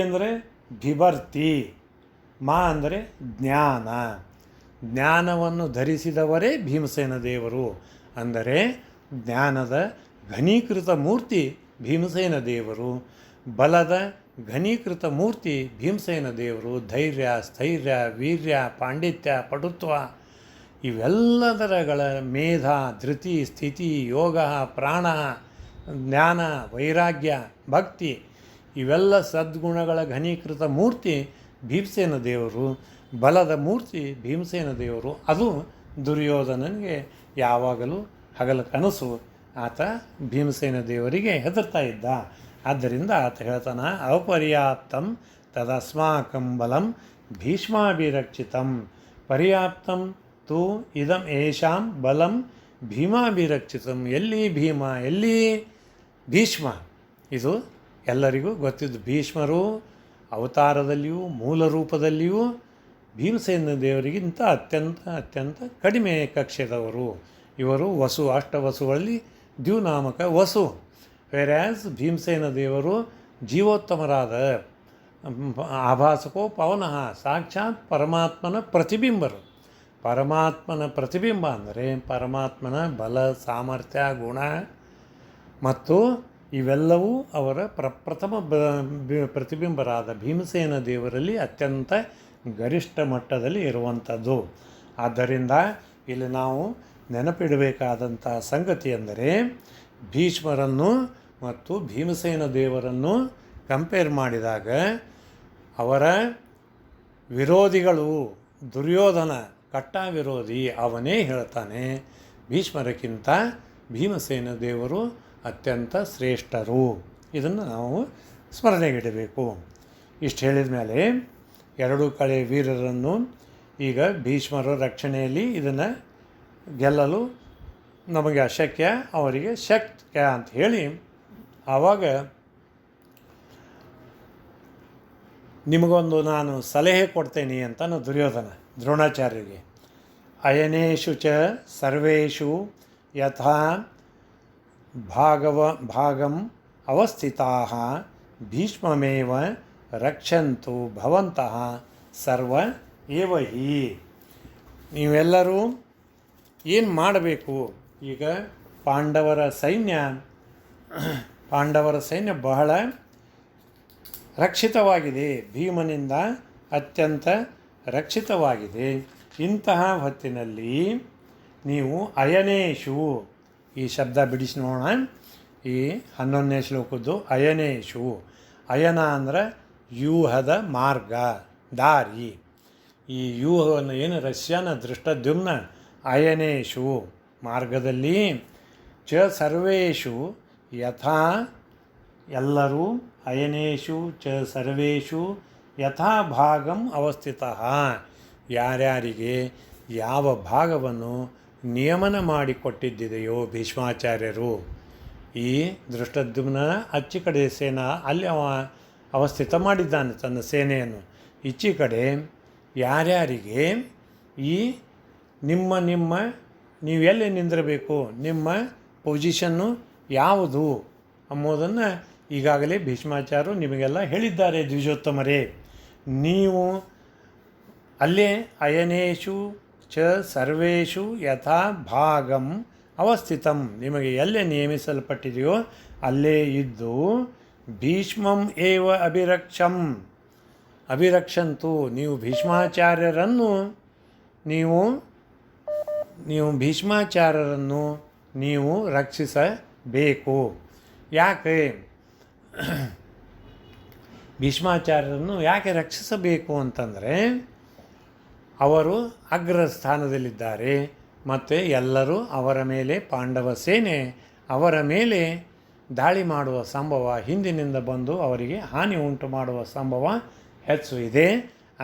ಅಂದರೆ ಬಿಭರ್ತಿ, ಮಾ ಅಂದರೆ ಜ್ಞಾನವನ್ನು ಧರಿಸಿದವರೇ ಭೀಮಸೇನ ದೇವರು. ಅಂದರೆ ಜ್ಞಾನದ ಘನೀಕೃತ ಮೂರ್ತಿ ಭೀಮಸೇನ ದೇವರು, ಬಲದ ಘನೀಕೃತ ಮೂರ್ತಿ ಭೀಮಸೇನ ದೇವರು. ಧೈರ್ಯ, ಸ್ಥೈರ್ಯ, ವೀರ್ಯ, ಪಾಂಡಿತ್ಯ, ಪಟುತ್ವ ಇವೆಲ್ಲದರಗಳ ಮೇಧ, ಧೃತಿ, ಸ್ಥಿತಿ, ಯೋಗ, ಪ್ರಾಣ, ಜ್ಞಾನ, ವೈರಾಗ್ಯ, ಭಕ್ತಿ ಇವೆಲ್ಲ ಸದ್ಗುಣಗಳ ಘನೀಕೃತ ಮೂರ್ತಿ ಭೀಮಸೇನ ದೇವರು. ಬಲದ ಮೂರ್ತಿ ಭೀಮಸೇನ ದೇವರು. ಅದು ದುರ್ಯೋಧನನಿಗೆ ಯಾವಾಗಲೂ ಹಗಲ ಕನಸು. ಆತ ಭೀಮಸೇನ ದೇವರಿಗೆ ಹೆದರ್ತಾ ಇದ್ದ. ಆದ್ದರಿಂದ ಆತ ಹೇಳ್ತಾನೆ, ಅಪರ್ಯಾಪ್ತಂ ತದಸ್ಮಾಕಂ ಬಲಂ ಭೀಷ್ಮಾಭಿರಕ್ಷಿತಂ ಪರ್ಯಾಪ್ತಂ ತು ಇದಂ ಏಷಾಂ ಬಲಂ ಭೀಮಾಭಿರಕ್ಷಿತಂ. ಎಲ್ಲಿ ಭೀಮ, ಎಲ್ಲಿ ಭೀಷ್ಮ, ಇದು ಎಲ್ಲರಿಗೂ ಗೊತ್ತಿದ್ದು. ಭೀಷ್ಮರು ಅವತಾರದಲ್ಲಿಯೂ ಮೂಲ ರೂಪದಲ್ಲಿಯೂ ಭೀಮಸೇನ ದೇವರಿಗಿಂತ ಅತ್ಯಂತ ಕಡಿಮೆ ಕಕ್ಷೆದವರು. ಇವರು ವಸು, ಅಷ್ಟವಸುಗಳಲ್ಲಿ ದ್ಯುನಾಮಕ ವಸು. ವೆರ್ಯಾಸ್ ಭೀಮಸೇನ ದೇವರು ಜೀವೋತ್ತಮರಾದ ಆಭಾಸಕೋ ಪವನಃ, ಸಾಕ್ಷಾತ್ ಪರಮಾತ್ಮನ ಪ್ರತಿಬಿಂಬರು. ಪರಮಾತ್ಮನ ಪ್ರತಿಬಿಂಬ ಅಂದರೆ ಪರಮಾತ್ಮನ ಬಲ, ಸಾಮರ್ಥ್ಯ, ಗುಣ ಮತ್ತು ಇವೆಲ್ಲವೂ ಅವರ ಪ್ರಥಮ ಪ್ರತಿಬಿಂಬರಾದ ಭೀಮಸೇನ ದೇವರಲ್ಲಿ ಅತ್ಯಂತ ಗರಿಷ್ಠ ಮಟ್ಟದಲ್ಲಿ ಇರುವಂಥದ್ದು. ಆದ್ದರಿಂದ ಇಲ್ಲಿ ನಾವು ನೆನಪಿಡಬೇಕಾದಂಥ ಸಂಗತಿ ಎಂದರೆ ಭೀಷ್ಮರನ್ನು ಮತ್ತು ಭೀಮಸೇನ ದೇವರನ್ನು ಕಂಪೇರ್ ಮಾಡಿದಾಗ ಅವರ ವಿರೋಧಿಗಳು ದುರ್ಯೋಧನ ಕಟ್ಟ ವಿರೋಧಿ. ಅವನೇ ಹೇಳ್ತಾನೆ ಭೀಷ್ಮರಕ್ಕಿಂತ ಭೀಮಸೇನ ದೇವರು ಅತ್ಯಂತ ಶ್ರೇಷ್ಠರು. ಇದನ್ನು ನಾವು ಸ್ಮರಣೆಗಿಡಬೇಕು. ಇಷ್ಟು ಹೇಳಿದ ಮೇಲೆ ಎರಡೂ ಕಡೆ ವೀರರನ್ನು ಈಗ ಭೀಷ್ಮರ ರಕ್ಷಣೆಯಲ್ಲಿ ಇದನ್ನು ಗೆಲ್ಲಲು ನಮಗೆ ಅಶಕ್ಯ, ಅವರಿಗೆ ಶಕ್ಯ ಅಂತ ಹೇಳಿ ಆವಾಗ ನಿಮಗೊಂದು ನಾನು ಸಲಹೆ ಕೊಡ್ತೇನೆ ಅಂತ ದುರ್ಯೋಧನ ದ್ರೋಣಾಚಾರ್ಯರಿಗೆ. ಅಯನೇಷು ಚ ಸರ್ವೇಷು ಯಥಾ ಭಾಗಂ ಅವಸ್ಥಿತಾಃ ಭೀಷ್ಮಮೇವ ರಕ್ಷಂತು ಭವಂತಃ ಸರ್ವ ಏವ ಹಿ. ನೀವೆಲ್ಲರೂ ಏನು ಮಾಡಬೇಕು? ಈಗ ಪಾಂಡವರ ಸೈನ್ಯ ಬಹಳ ರಕ್ಷಿತವಾಗಿದೆ, ಭೀಮನಿಂದ ಅತ್ಯಂತ ರಕ್ಷಿತವಾಗಿದೆ. ಇಂತಹ ಹೊತ್ತಿನಲ್ಲಿ ನೀವು ಅಯನೇಷು, ಈ ಶಬ್ದ ಬಿಡಿಸಿ ನೋಡೋಣ. ಈ 11ನೇ ಶ್ಲೋಕದ್ದು ಅಯನೇಷು. ಅಯನ ಅಂದರೆ ವ್ಯೂಹದ ಮಾರ್ಗ, ದಾರಿ. ಈ ವ್ಯೂಹವನ್ನು ಏನು ರಷ್ಯನ ದೃಷ್ಟದ್ಯುಮ್ನ ಅಯನೇಷು ಮಾರ್ಗದಲ್ಲಿ ಚ ಸರ್ವೇಷು ಯಥಾ ಎಲ್ಲರೂ ಅಯನೇಷು ಚ ಸರ್ವೇಷು ಯಥಾ ಭಾಗಂ ಅವಸ್ಥಿತಃ ಯಾರ್ಯಾರಿಗೆ ಯಾವ ಭಾಗವನ್ನು ನಿಯಮನ ಮಾಡಿಕೊಟ್ಟಿದ್ದೆಯೋ ಭೀಷ್ಮಾಚಾರ್ಯರು. ಈ ದೃಷ್ಟದ್ಯುಮ್ನ ಅಚ್ಚಿ ಕಡೆ ಸೇನಾ ಅಲ್ಲಿ ಅವಸ್ಥಿತ ಮಾಡಿದ್ದಾನೆ ತನ್ನ ಸೇನೆಯನ್ನು. ಈಚೆ ಕಡೆ ಯಾರ್ಯಾರಿಗೆ ಈ ನಿಮ್ಮ ನೀವು ಎಲ್ಲಿ ನಿಂದಿರಬೇಕು, ನಿಮ್ಮ ಪೊಸಿಷನ್ನು ಯಾವುದು ಎಂಬುದನ್ನು ಈಗಾಗಲೇ ಭೀಷ್ಮಾಚಾರ್ಯರು ನಿಮಗೆಲ್ಲ ಹೇಳಿದ್ದಾರೆ. ದ್ವಿಜೋತ್ತಮರೇ, ನೀವು ಅಲ್ಲೇ ಅಯನೇಶು ಚ ಸರ್ವೇಷು ಯಥಾ ಭಾಗಂ ಅವಸ್ಥಿತಂ, ನಿಮಗೆ ಎಲ್ಲೇ ನೇಮಿಸಲ್ಪಟ್ಟಿದೆಯೋ ಅಲ್ಲೇ ಇದ್ದು ಭೀಷ್ಮಂ ಏವ ಅಭಿರಕ್ಷಂತು, ನೀವು ಭೀಷ್ಮಾಚಾರ್ಯರನ್ನು ನೀವು ರಕ್ಷಿಸಬೇಕು. ಯಾಕೆ ಭೀಷ್ಮಾಚಾರ್ಯರನ್ನು ಯಾಕೆ ರಕ್ಷಿಸಬೇಕು ಅಂತಂದರೆ, ಅವರು ಅಗ್ರಸ್ಥಾನದಲ್ಲಿದ್ದಾರೆ ಮತ್ತು ಎಲ್ಲರೂ ಅವರ ಮೇಲೆ, ಪಾಂಡವ ಸೇನೆ ಅವರ ಮೇಲೆ ದಾಳಿ ಮಾಡುವ ಸಂಭವ, ಹಿಂದಿನಿಂದ ಬಂದು ಅವರಿಗೆ ಹಾನಿ ಉಂಟು ಮಾಡುವ ಸಂಭವ ಹೆಚ್ಚು ಇದೆ.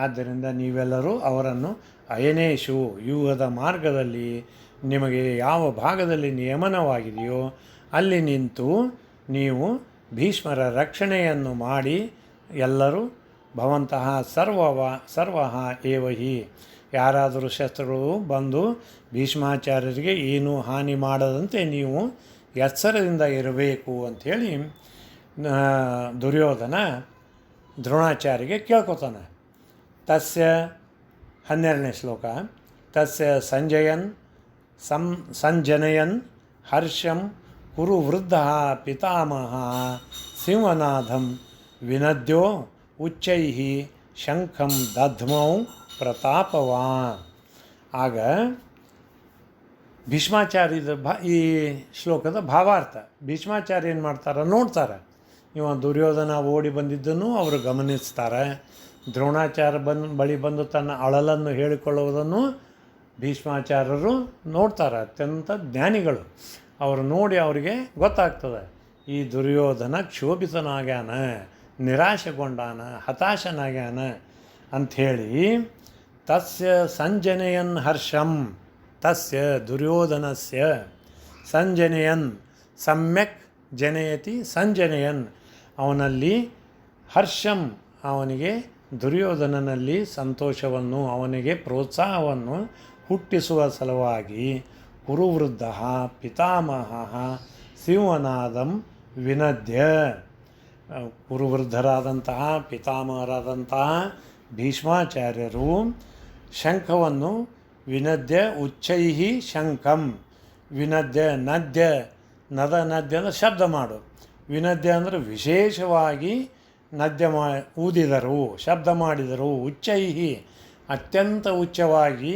ಆದ್ದರಿಂದ ನೀವೆಲ್ಲರೂ ಅವರನ್ನು ಅಯನೇಶು, ವ್ಯೂಹದ ಮಾರ್ಗದಲ್ಲಿ ನಿಮಗೆ ಯಾವ ಭಾಗದಲ್ಲಿ ನಿಯಮನವಾಗಿದೆಯೋ ಅಲ್ಲಿ ನಿಂತು ನೀವು ಭೀಷ್ಮರ ರಕ್ಷಣೆಯನ್ನು ಮಾಡಿ, ಎಲ್ಲರೂ ಭವಂತಹ ಸರ್ವಃ ಏವ ಹಿ, ಯಾರಾದರೂ ಶಸ್ತ್ರಗಳು ಬಂದು ಭೀಷ್ಮಾಚಾರ್ಯರಿಗೆ ಏನೂ ಹಾನಿ ಮಾಡದಂತೆ ನೀವು ಎಚ್ಚರದಿಂದ ಇರಬೇಕು ಅಂಥೇಳಿ ದುರ್ಯೋಧನ ದ್ರೋಣಾಚಾರ್ಯಗೆ ಕೇಳ್ಕೊತಾನೆ. ತಸ್ಯ 12ನೇ ಶ್ಲೋಕ. ತಸ್ಯ ಸಂಜನಯನ್ ಹರ್ಷಂ ಕುರು ವೃದ್ಧ ಪಿತಾಮಹ ಸಿಂಹನಾಥಂ ವಿನದ್ಯೋ ಉಚ್ಚೈಃ ಶಂಖಂ ದಧ್ಮೌ ಪ್ರತಾಪವಾನ್. ಆಗ ಭೀಷ್ಮಾಚಾರ್ಯದ ಈ ಶ್ಲೋಕದ ಭಾವಾರ್ಥ, ಭೀಷ್ಮಾಚಾರ್ಯ ಏನು ಮಾಡ್ತಾರೆ ನೋಡ್ತಾರೆ. ಇವ ದುರ್ಯೋಧನ ಓಡಿ ಬಂದಿದ್ದನ್ನು ಅವರು ಗಮನಿಸ್ತಾರೆ. ದ್ರೋಣಾಚಾರ್ಯ ಬಳಿ ಬಂದು ತನ್ನ ಅಳಲನ್ನು ಹೇಳಿಕೊಳ್ಳುವುದನ್ನು ಭೀಷ್ಮಾಚಾರ್ಯರು ನೋಡ್ತಾರೆ. ಅತ್ಯಂತ ಜ್ಞಾನಿಗಳು. ಅವರು ನೋಡಿ ಅವರಿಗೆ ಗೊತ್ತಾಗ್ತದೆ, ಈ ದುರ್ಯೋಧನ ಕ್ಷೋಭಿತನಾಗ್ಯಾನ, ನಿರಾಶೆಗೊಂಡಾನ, ಹತಾಶನಾಗ್ಯಾನ ಅಂಥೇಳಿ. ತಸ್ಯ ಸಂಜನಯನ್ ಹರ್ಷಂ, ತಸ್ಯ ದುರ್ಯೋಧನಸ್ಯ ಸಂಜನಯನ್ ಸಮ್ಯಕ್ ಜನಯತಿ ಸಂಜನಯನ್, ಅವನಲ್ಲಿ ಹರ್ಷಂ, ಅವನಿಗೆ ದುರ್ಯೋಧನನಲ್ಲಿ ಸಂತೋಷವನ್ನು, ಅವನಿಗೆ ಪ್ರೋತ್ಸಾಹವನ್ನು ಹುಟ್ಟಿಸುವ ಸಲುವಾಗಿ ಕುರುವೃದ್ಧ ಪಿತಾಮಹ ಸಿಂಹನಾದಂ ವಿನದ್ಯ, ಕುರುವೃದ್ಧರಾದಂತಹ ಪಿತಾಮಹರಾದಂತಹ ಭೀಷ್ಮಾಚಾರ್ಯರು ಶಂಖವನ್ನು ವಿನದ್ಯ ಉಚ್ಚೈಃ ಶಂಖಂ, ವಿನದ್ಯ ನದ್ಯ ಅಂದ್ರೆ ಶಬ್ದ ಮಾಡು, ವಿನದ್ಯ ಅಂದರೆ ವಿಶೇಷವಾಗಿ ಊದಿದರು, ಶಬ್ದ ಮಾಡಿದರು. ಉಚ್ಚೈಹಿ ಅತ್ಯಂತ ಉಚ್ಚವಾಗಿ,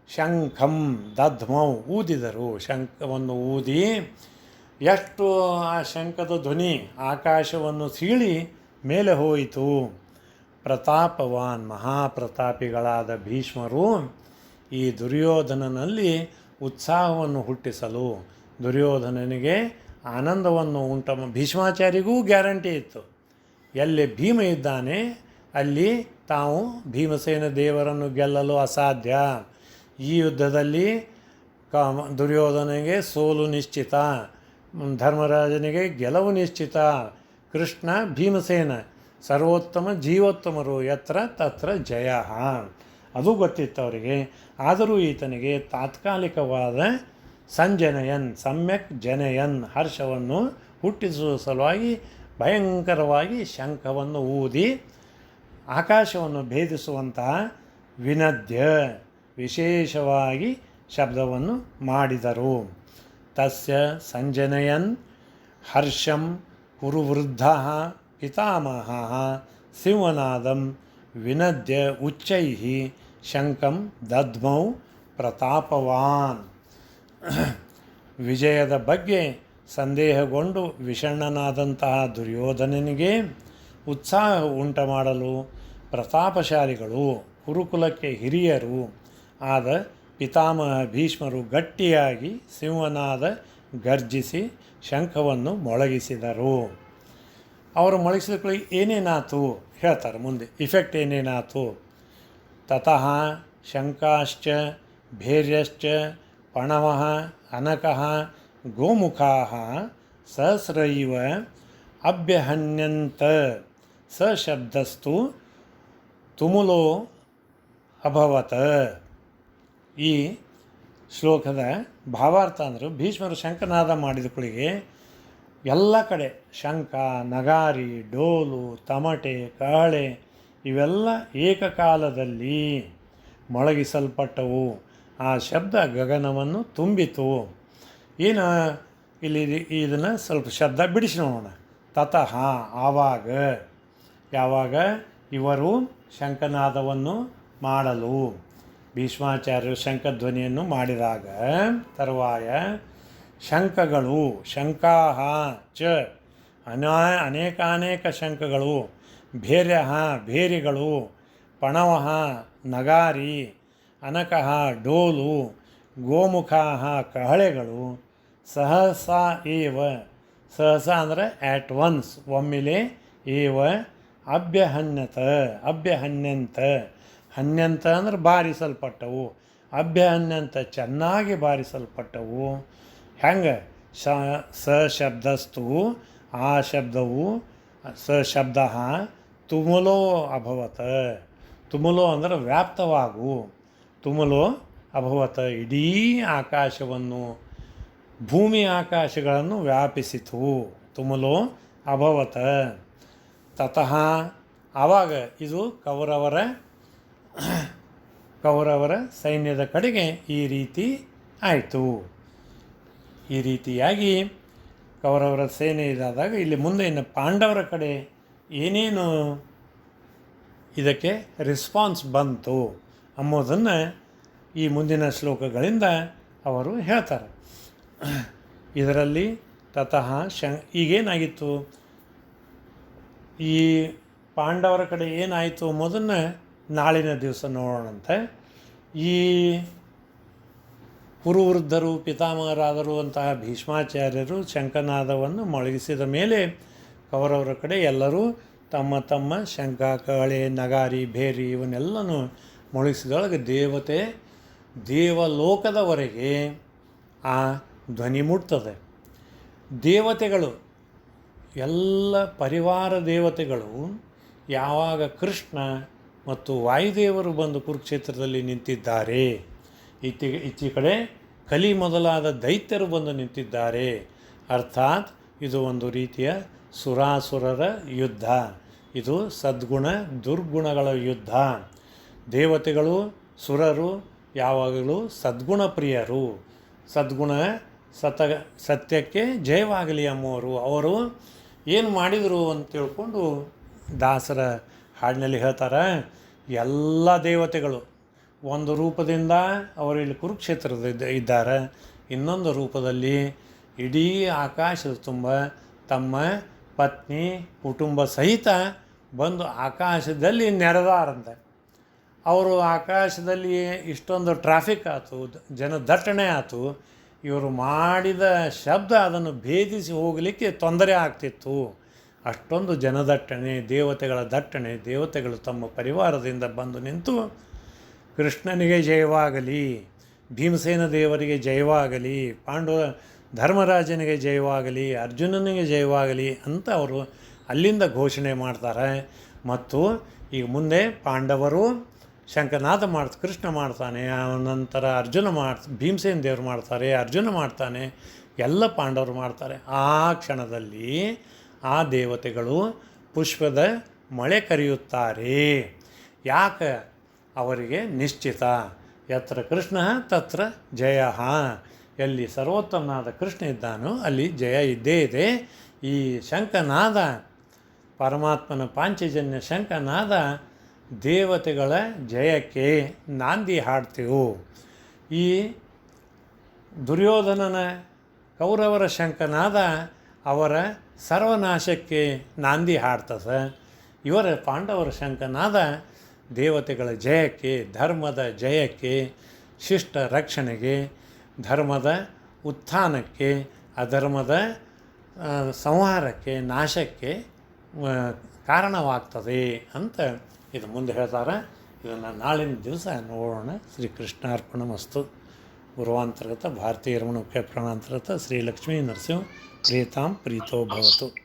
ಶಂಖಂ ದಧ್ಮೌ ಊದಿದರು, ಶಂಖವನ್ನು ಊದಿ ಎಷ್ಟು ಆ ಶಂಖದ ಧ್ವನಿ ಆಕಾಶವನ್ನು ಸೀಳಿ ಮೇಲೆ ಹೋಯಿತು. ಪ್ರತಾಪವಾನ್, ಮಹಾಪ್ರತಾಪಿಗಳಾದ ಭೀಷ್ಮರು ಈ ದುರ್ಯೋಧನನಲ್ಲಿ ಉತ್ಸಾಹವನ್ನು ಹುಟ್ಟಿಸಲು, ದುರ್ಯೋಧನನಿಗೆ ಆನಂದವನ್ನು ಭೀಷ್ಮಾಚಾರ್ಯರಿಗೂ ಗ್ಯಾರಂಟಿ ಇತ್ತು, ಎಲ್ಲಿ ಭೀಮ ಇದ್ದಾನೆ ಅಲ್ಲಿ ತಾವು ಭೀಮಸೇನ ದೇವರನ್ನು ಗೆಲ್ಲಲು ಅಸಾಧ್ಯ, ಈ ಯುದ್ಧದಲ್ಲಿ ದುರ್ಯೋಧನಿಗೆ ಸೋಲು ನಿಶ್ಚಿತ, ಧರ್ಮರಾಜನಿಗೆ ಗೆಲುವು ನಿಶ್ಚಿತ. ಕೃಷ್ಣ ಭೀಮಸೇನ ಸರ್ವೋತ್ತಮ ಜೀವೋತ್ತಮರು, ಯತ್ರ ತತ್ರ ಜಯ, ಅದು ಗೊತ್ತಿತ್ತು ಅವರಿಗೆ. ಆದರೂ ಈತನಿಗೆ ತಾತ್ಕಾಲಿಕವಾದ ಸಮ್ಯಕ್ ಜನಯನ್ ಹರ್ಷವನ್ನು ಹುಟ್ಟಿಸುವ ಸಲುವಾಗಿ ಭಯಂಕರವಾಗಿ ಶಂಖವನ್ನು ಊದಿ ಆಕಾಶವನ್ನು ಭೇದಿಸುವಂತಹ ವಿನದ್ಯ ವಿಶೇಷವಾಗಿ ಶಬ್ದವನ್ನು ಮಾಡಿದರು. ತಸ್ಯ ಸಂಜನಯನ್ ಹರ್ಷಂ ಕುರುವೃದ್ಧ ಪಿತಾಮಹ ಸಿಂಹನಾದಂ ವಿನದ್ಯ ಉಚ್ಚೈಃ ಶಂಖಂ ದಧ್ಮೌ ಪ್ರತಾಪವಾನ್. ವಿಜಯದ ಬಗ್ಗೆ ಸಂದೇಹಗೊಂಡು ವಿಷಣ್ಣನಾದಂತಹ ದುರ್ಯೋಧನನಿಗೆ ಉತ್ಸಾಹ ಉಂಟುಮಾಡಲು ಪ್ರತಾಪಶಾಲಿಗಳು, ಕುರುಕುಲಕ್ಕೆ ಹಿರಿಯರು ಆದ ಪಿತಾಮಹ ಭೀಷ್ಮರು ಗಟ್ಟಿಯಾಗಿ ಸಿಂಹನಾದ ಗರ್ಜಿಸಿ ಶಂಖವನ್ನು ಮೊಳಗಿಸಿದರು. ಅವರು ಮೊಳಗಿಸಿದ ಏನೇನಾಯ್ತು ಹೇಳ್ತಾರೆ ಮುಂದೆ, ಇಫೆಕ್ಟ್ ಏನೇನಾಯ್ತು. ತತಃ ಶಂಕಾಶ್ಚ ಭೇರ್ಯಶ್ಚ ಪಣವಃ ಅನಕಃ ಗೋಮುಖಾಃ ಸಹಸ್ರೈವ ಅಭ್ಯಹನ್ಯಂತ ಸ ಶಬ್ದಸ್ತು ತುಮುಲೋ ಅಭವತ್. ಈ ಶ್ಲೋಕದ ಭಾವಾರ್ಥ ಅಂದ್ರೆ ಭೀಷ್ಮರು ಶಂಖನಾದ ಮಾಡಿದ ಕುಳಿಗೆ ಎಲ್ಲ ಕಡೆ ಶಂಖ, ನಗಾರಿ, ಡೋಲು, ತಮಟೆ, ಕಹಳೆ ಇವೆಲ್ಲ ಏಕಕಾಲದಲ್ಲಿ ಮೊಳಗಿಸಲ್ಪಟ್ಟವು. ಆ ಶಬ್ದ ಗಗನವನ್ನು ತುಂಬಿತು. ಏನು ಇಲ್ಲಿ ಇದನ್ನು ಸ್ವಲ್ಪ ಶಬ್ದ ಬಿಡಿಸಿ ನೋಡೋಣ. ತತಃ ಆವಾಗ, ಯಾವಾಗ ಇವರು ಶಂಖನಾದವನ್ನು ಮಾಡಲು ಭೀಷ್ಮಾಚಾರ್ಯರು ಶಂಖಧ್ವನಿಯನ್ನು ಮಾಡಿದಾಗ, ತರುವಾಯ ಶಂಖಗಳು, ಶಂಖಾಹ ಚ ಅನೇಕಾನೇಕ ಶಂಖಗಳು, ಭೇರ್ಯಃ ಭೇರಿಗಳು, ಪಣವಃ ನಗಾರಿ, ಅನಕಃ ಡೋಲು, ಗೋಮುಖಾಃ ಕಹಳೆಗಳು, ಸಹಸಾ ಏವ, ಸಹಸ ಅಂದರೆ ಆ್ಯಟ್ ಒನ್ಸ್ ಒಮ್ಮೆಲೆ, ಏವ ಅಭ್ಯಹನ್ಯತ ಅಭ್ಯಹನ್ಯಂತ, ಹನ್ಯಂತ ಅಂದ್ರೆ ಬಾರಿಸಲ್ಪಟ್ಟವು, ಅಭ್ಯಹನ್ಯಂತ ಚೆನ್ನಾಗಿ ಬಾರಿಸಲ್ಪಟ್ಟವು. ಹೆಂಗೆ ಸ ಶಬ್ದಸ್ತು, ಆ ಶಬ್ದವು, ಸ ಶಬ್ದ ತುಮುಲೋ ಅಭವತ, ತುಮುಲೋ ಅಂದರೆ ವ್ಯಾಪ್ತವಾಗು, ತುಮುಲೋ ಅಭವತ ಇಡೀ ಆಕಾಶವನ್ನು, ಭೂಮಿ ಆಕಾಶಗಳನ್ನು ವ್ಯಾಪಿಸಿತು. ತುಮುಲೋ ಅಭವತ. ತತಃ ಆವಾಗ ಇದು ಕೌರವರ ಸೈನ್ಯದ ಕಡೆಗೆ ಈ ರೀತಿ ಆಯಿತು. ಈ ರೀತಿಯಾಗಿ ಕೌರವರ ಸೇನೆ ಇದಾದಾಗ ಇಲ್ಲಿ ಮುಂದೆ ಇನ್ನು ಪಾಂಡವರ ಕಡೆ ಏನೇನು ಇದಕ್ಕೆ ರೆಸ್ಪಾನ್ಸ್ ಬಂತು ಅಂಬೋದನ್ನು ಈ ಮುಂದಿನ ಶ್ಲೋಕಗಳಿಂದ ಅವರು ಹೇಳ್ತಾರೆ. ಇದರಲ್ಲಿ ತತಃ ಈಗೇನಾಗಿತ್ತು, ಈ ಪಾಂಡವರ ಕಡೆ ಏನಾಯಿತು ಎಂಬುದನ್ನು ನಾಳಿನ ದಿವಸ ನೋಡೋಣಂತೆ. ಈ ಕುರುವೃದ್ಧರು ಪಿತಾಮಹರಾದರು ಅಂತಹ ಭೀಷ್ಮಾಚಾರ್ಯರು ಶಂಖನಾದವನ್ನು ಮೊಳಗಿಸಿದ ಮೇಲೆ ಕೌರವರ ಕಡೆ ಎಲ್ಲರೂ ತಮ್ಮ ತಮ್ಮ ಶಂಖ, ಕಹಳೆ, ನಗಾರಿ, ಭೇರಿ ಇವನ್ನೆಲ್ಲನೂ ಮೊಳಗಿಸಿದೊಳಗೆ ದೇವಲೋಕದವರೆಗೆ ಆ ಧ್ವನಿ ಮುಟ್ತದೆ. ದೇವತೆಗಳು, ಎಲ್ಲ ಪರಿವಾರ ದೇವತೆಗಳು ಯಾವಾಗ ಕೃಷ್ಣ ಮತ್ತು ವಾಯುದೇವರು ಬಂದು ಕುರುಕ್ಷೇತ್ರದಲ್ಲಿ ನಿಂತಿದ್ದಾರೆ, ಈಚೆ ಕಡೆ ಕಲಿ ಮೊದಲಾದ ದೈತ್ಯರು ಬಂದು ನಿಂತಿದ್ದಾರೆ, ಅರ್ಥಾತ್ ಇದು ಒಂದು ರೀತಿಯ ಸುರಾಸುರರ ಯುದ್ಧ, ಇದು ಸದ್ಗುಣ ದುರ್ಗುಣಗಳ ಯುದ್ಧ. ದೇವತೆಗಳು ಸುರರು ಯಾವಾಗಲೂ ಸದ್ಗುಣ ಪ್ರಿಯರು, ಸದ್ಗುಣ ಸತ್ಯಕ್ಕೆ ಜಯವಾಗಲಿ ಎಂಬುವರು. ಅವರು ಏನು ಮಾಡಿದರು ಅಂತ ತಿಳ್ಕೊಂಡು ದಾಸರ ಹಾಡಿನಲ್ಲಿ ಹೇಳ್ತಾರೆ, ಎಲ್ಲ ದೇವತೆಗಳು ಒಂದು ರೂಪದಿಂದ ಅವರು ಇಲ್ಲಿ ಕುರುಕ್ಷೇತ್ರದ ಇದ್ದಾರೆ, ಇನ್ನೊಂದು ರೂಪದಲ್ಲಿ ಇಡೀ ಆಕಾಶದ ತುಂಬ ತಮ್ಮ ಪತ್ನಿ ಕುಟುಂಬ ಸಹಿತ ಬಂದು ಆಕಾಶದಲ್ಲಿ ನೆರೆದಾರಂತೆ. ಅವರು ಆಕಾಶದಲ್ಲಿ ಇಷ್ಟೊಂದು ಟ್ರಾಫಿಕ್ ಆಯ್ತು, ಜನದಟ್ಟಣೆ ಆಯಿತು, ಇವರು ಮಾಡಿದ ಶಬ್ದ ಅದನ್ನು ಭೇದಿಸಿ ಹೋಗಲಿಕ್ಕೆ ತೊಂದರೆ ಆಗ್ತಿತ್ತು. ಅಷ್ಟೊಂದು ಜನದಟ್ಟಣೆ, ದೇವತೆಗಳ ದಟ್ಟಣೆ, ದೇವತೆಗಳು ತಮ್ಮ ಪರಿವಾರದಿಂದ ಬಂದು ನಿಂತು ಕೃಷ್ಣನಿಗೆ ಜಯವಾಗಲಿ, ಭೀಮಸೇನ ದೇವರಿಗೆ ಜಯವಾಗಲಿ, ಧರ್ಮರಾಜನಿಗೆ ಜಯವಾಗಲಿ, ಅರ್ಜುನನಿಗೆ ಜಯವಾಗಲಿ ಅಂತ ಅವರು ಅಲ್ಲಿಂದ ಘೋಷಣೆ ಮಾಡ್ತಾರೆ. ಮತ್ತು ಈಗ ಮುಂದೆ ಪಾಂಡವರು ಶಂಖನಾದ ಕೃಷ್ಣ ಮಾಡ್ತಾನೆ, ನಂತರ ಭೀಮಸೇನ ದೇವರು ಮಾಡ್ತಾರೆ, ಅರ್ಜುನ ಮಾಡ್ತಾನೆ, ಎಲ್ಲ ಪಾಂಡವರು ಮಾಡ್ತಾರೆ. ಆ ಕ್ಷಣದಲ್ಲಿ ಆ ದೇವತೆಗಳು ಪುಷ್ಪದ ಮಳೆ ಕರೆಯುತ್ತಾರೆ. ಯಾಕೆ? ಅವರಿಗೆ ನಿಶ್ಚಿತ, ಯತ್ರ ಕೃಷ್ಣ ತತ್ರ ಜಯ, ಎಲ್ಲಿ ಸರ್ವೋತ್ತಮನಾದ ಕೃಷ್ಣ ಇದ್ದಾನೋ ಅಲ್ಲಿ ಜಯ ಇದ್ದೇ ಇದೆ. ಈ ಶಂಖನಾದ, ಪರಮಾತ್ಮನ ಪಾಂಚಜನ್ಯ ಶಂಖನಾದ ದೇವತೆಗಳ ಜಯಕ್ಕೆ ನಾಂದಿ ಹಾಡ್ತೇವೆ. ಈ ದುರ್ಯೋಧನನ ಕೌರವರ ಶಂಖನಾದ ಅವರ ಸರ್ವನಾಶಕ್ಕೆ ನಾಂದಿ ಹಾಡ್ತದೆ. ಇವರ ಪಾಂಡವರ ಶಂಖನಾದ ದೇವತೆಗಳ ಜಯಕ್ಕೆ, ಧರ್ಮದ ಜಯಕ್ಕೆ, ಶಿಷ್ಟ ರಕ್ಷಣೆಗೆ, ಧರ್ಮದ ಉತ್ಥಾನಕ್ಕೆ, ಅಧರ್ಮದ ಸಂಹಾರಕ್ಕೆ, ನಾಶಕ್ಕೆ ಕಾರಣವಾಗ್ತದೆ ಅಂತ ಇದು ಮುಂದೆ ಹೇಳ್ತಾರೆ. ಇದನ್ನು ನಾಳಿನ ದಿವಸ ನೋಡೋಣ. ಶ್ರೀಕೃಷ್ಣಾರ್ಪಣಮಸ್ತು. ಗುರುವಾಂತರ್ಗತ ಭಾರತೀಯ ರಮಣ ಮುಖ್ಯ ಪ್ರಾಣಾಂತರ್ಗತ ಶ್ರೀ ಲಕ್ಷ್ಮೀ ನರಸಿಂಹ ಪ್ರೀತಾಂ ಪ್ರೀತೋ ಭವತು.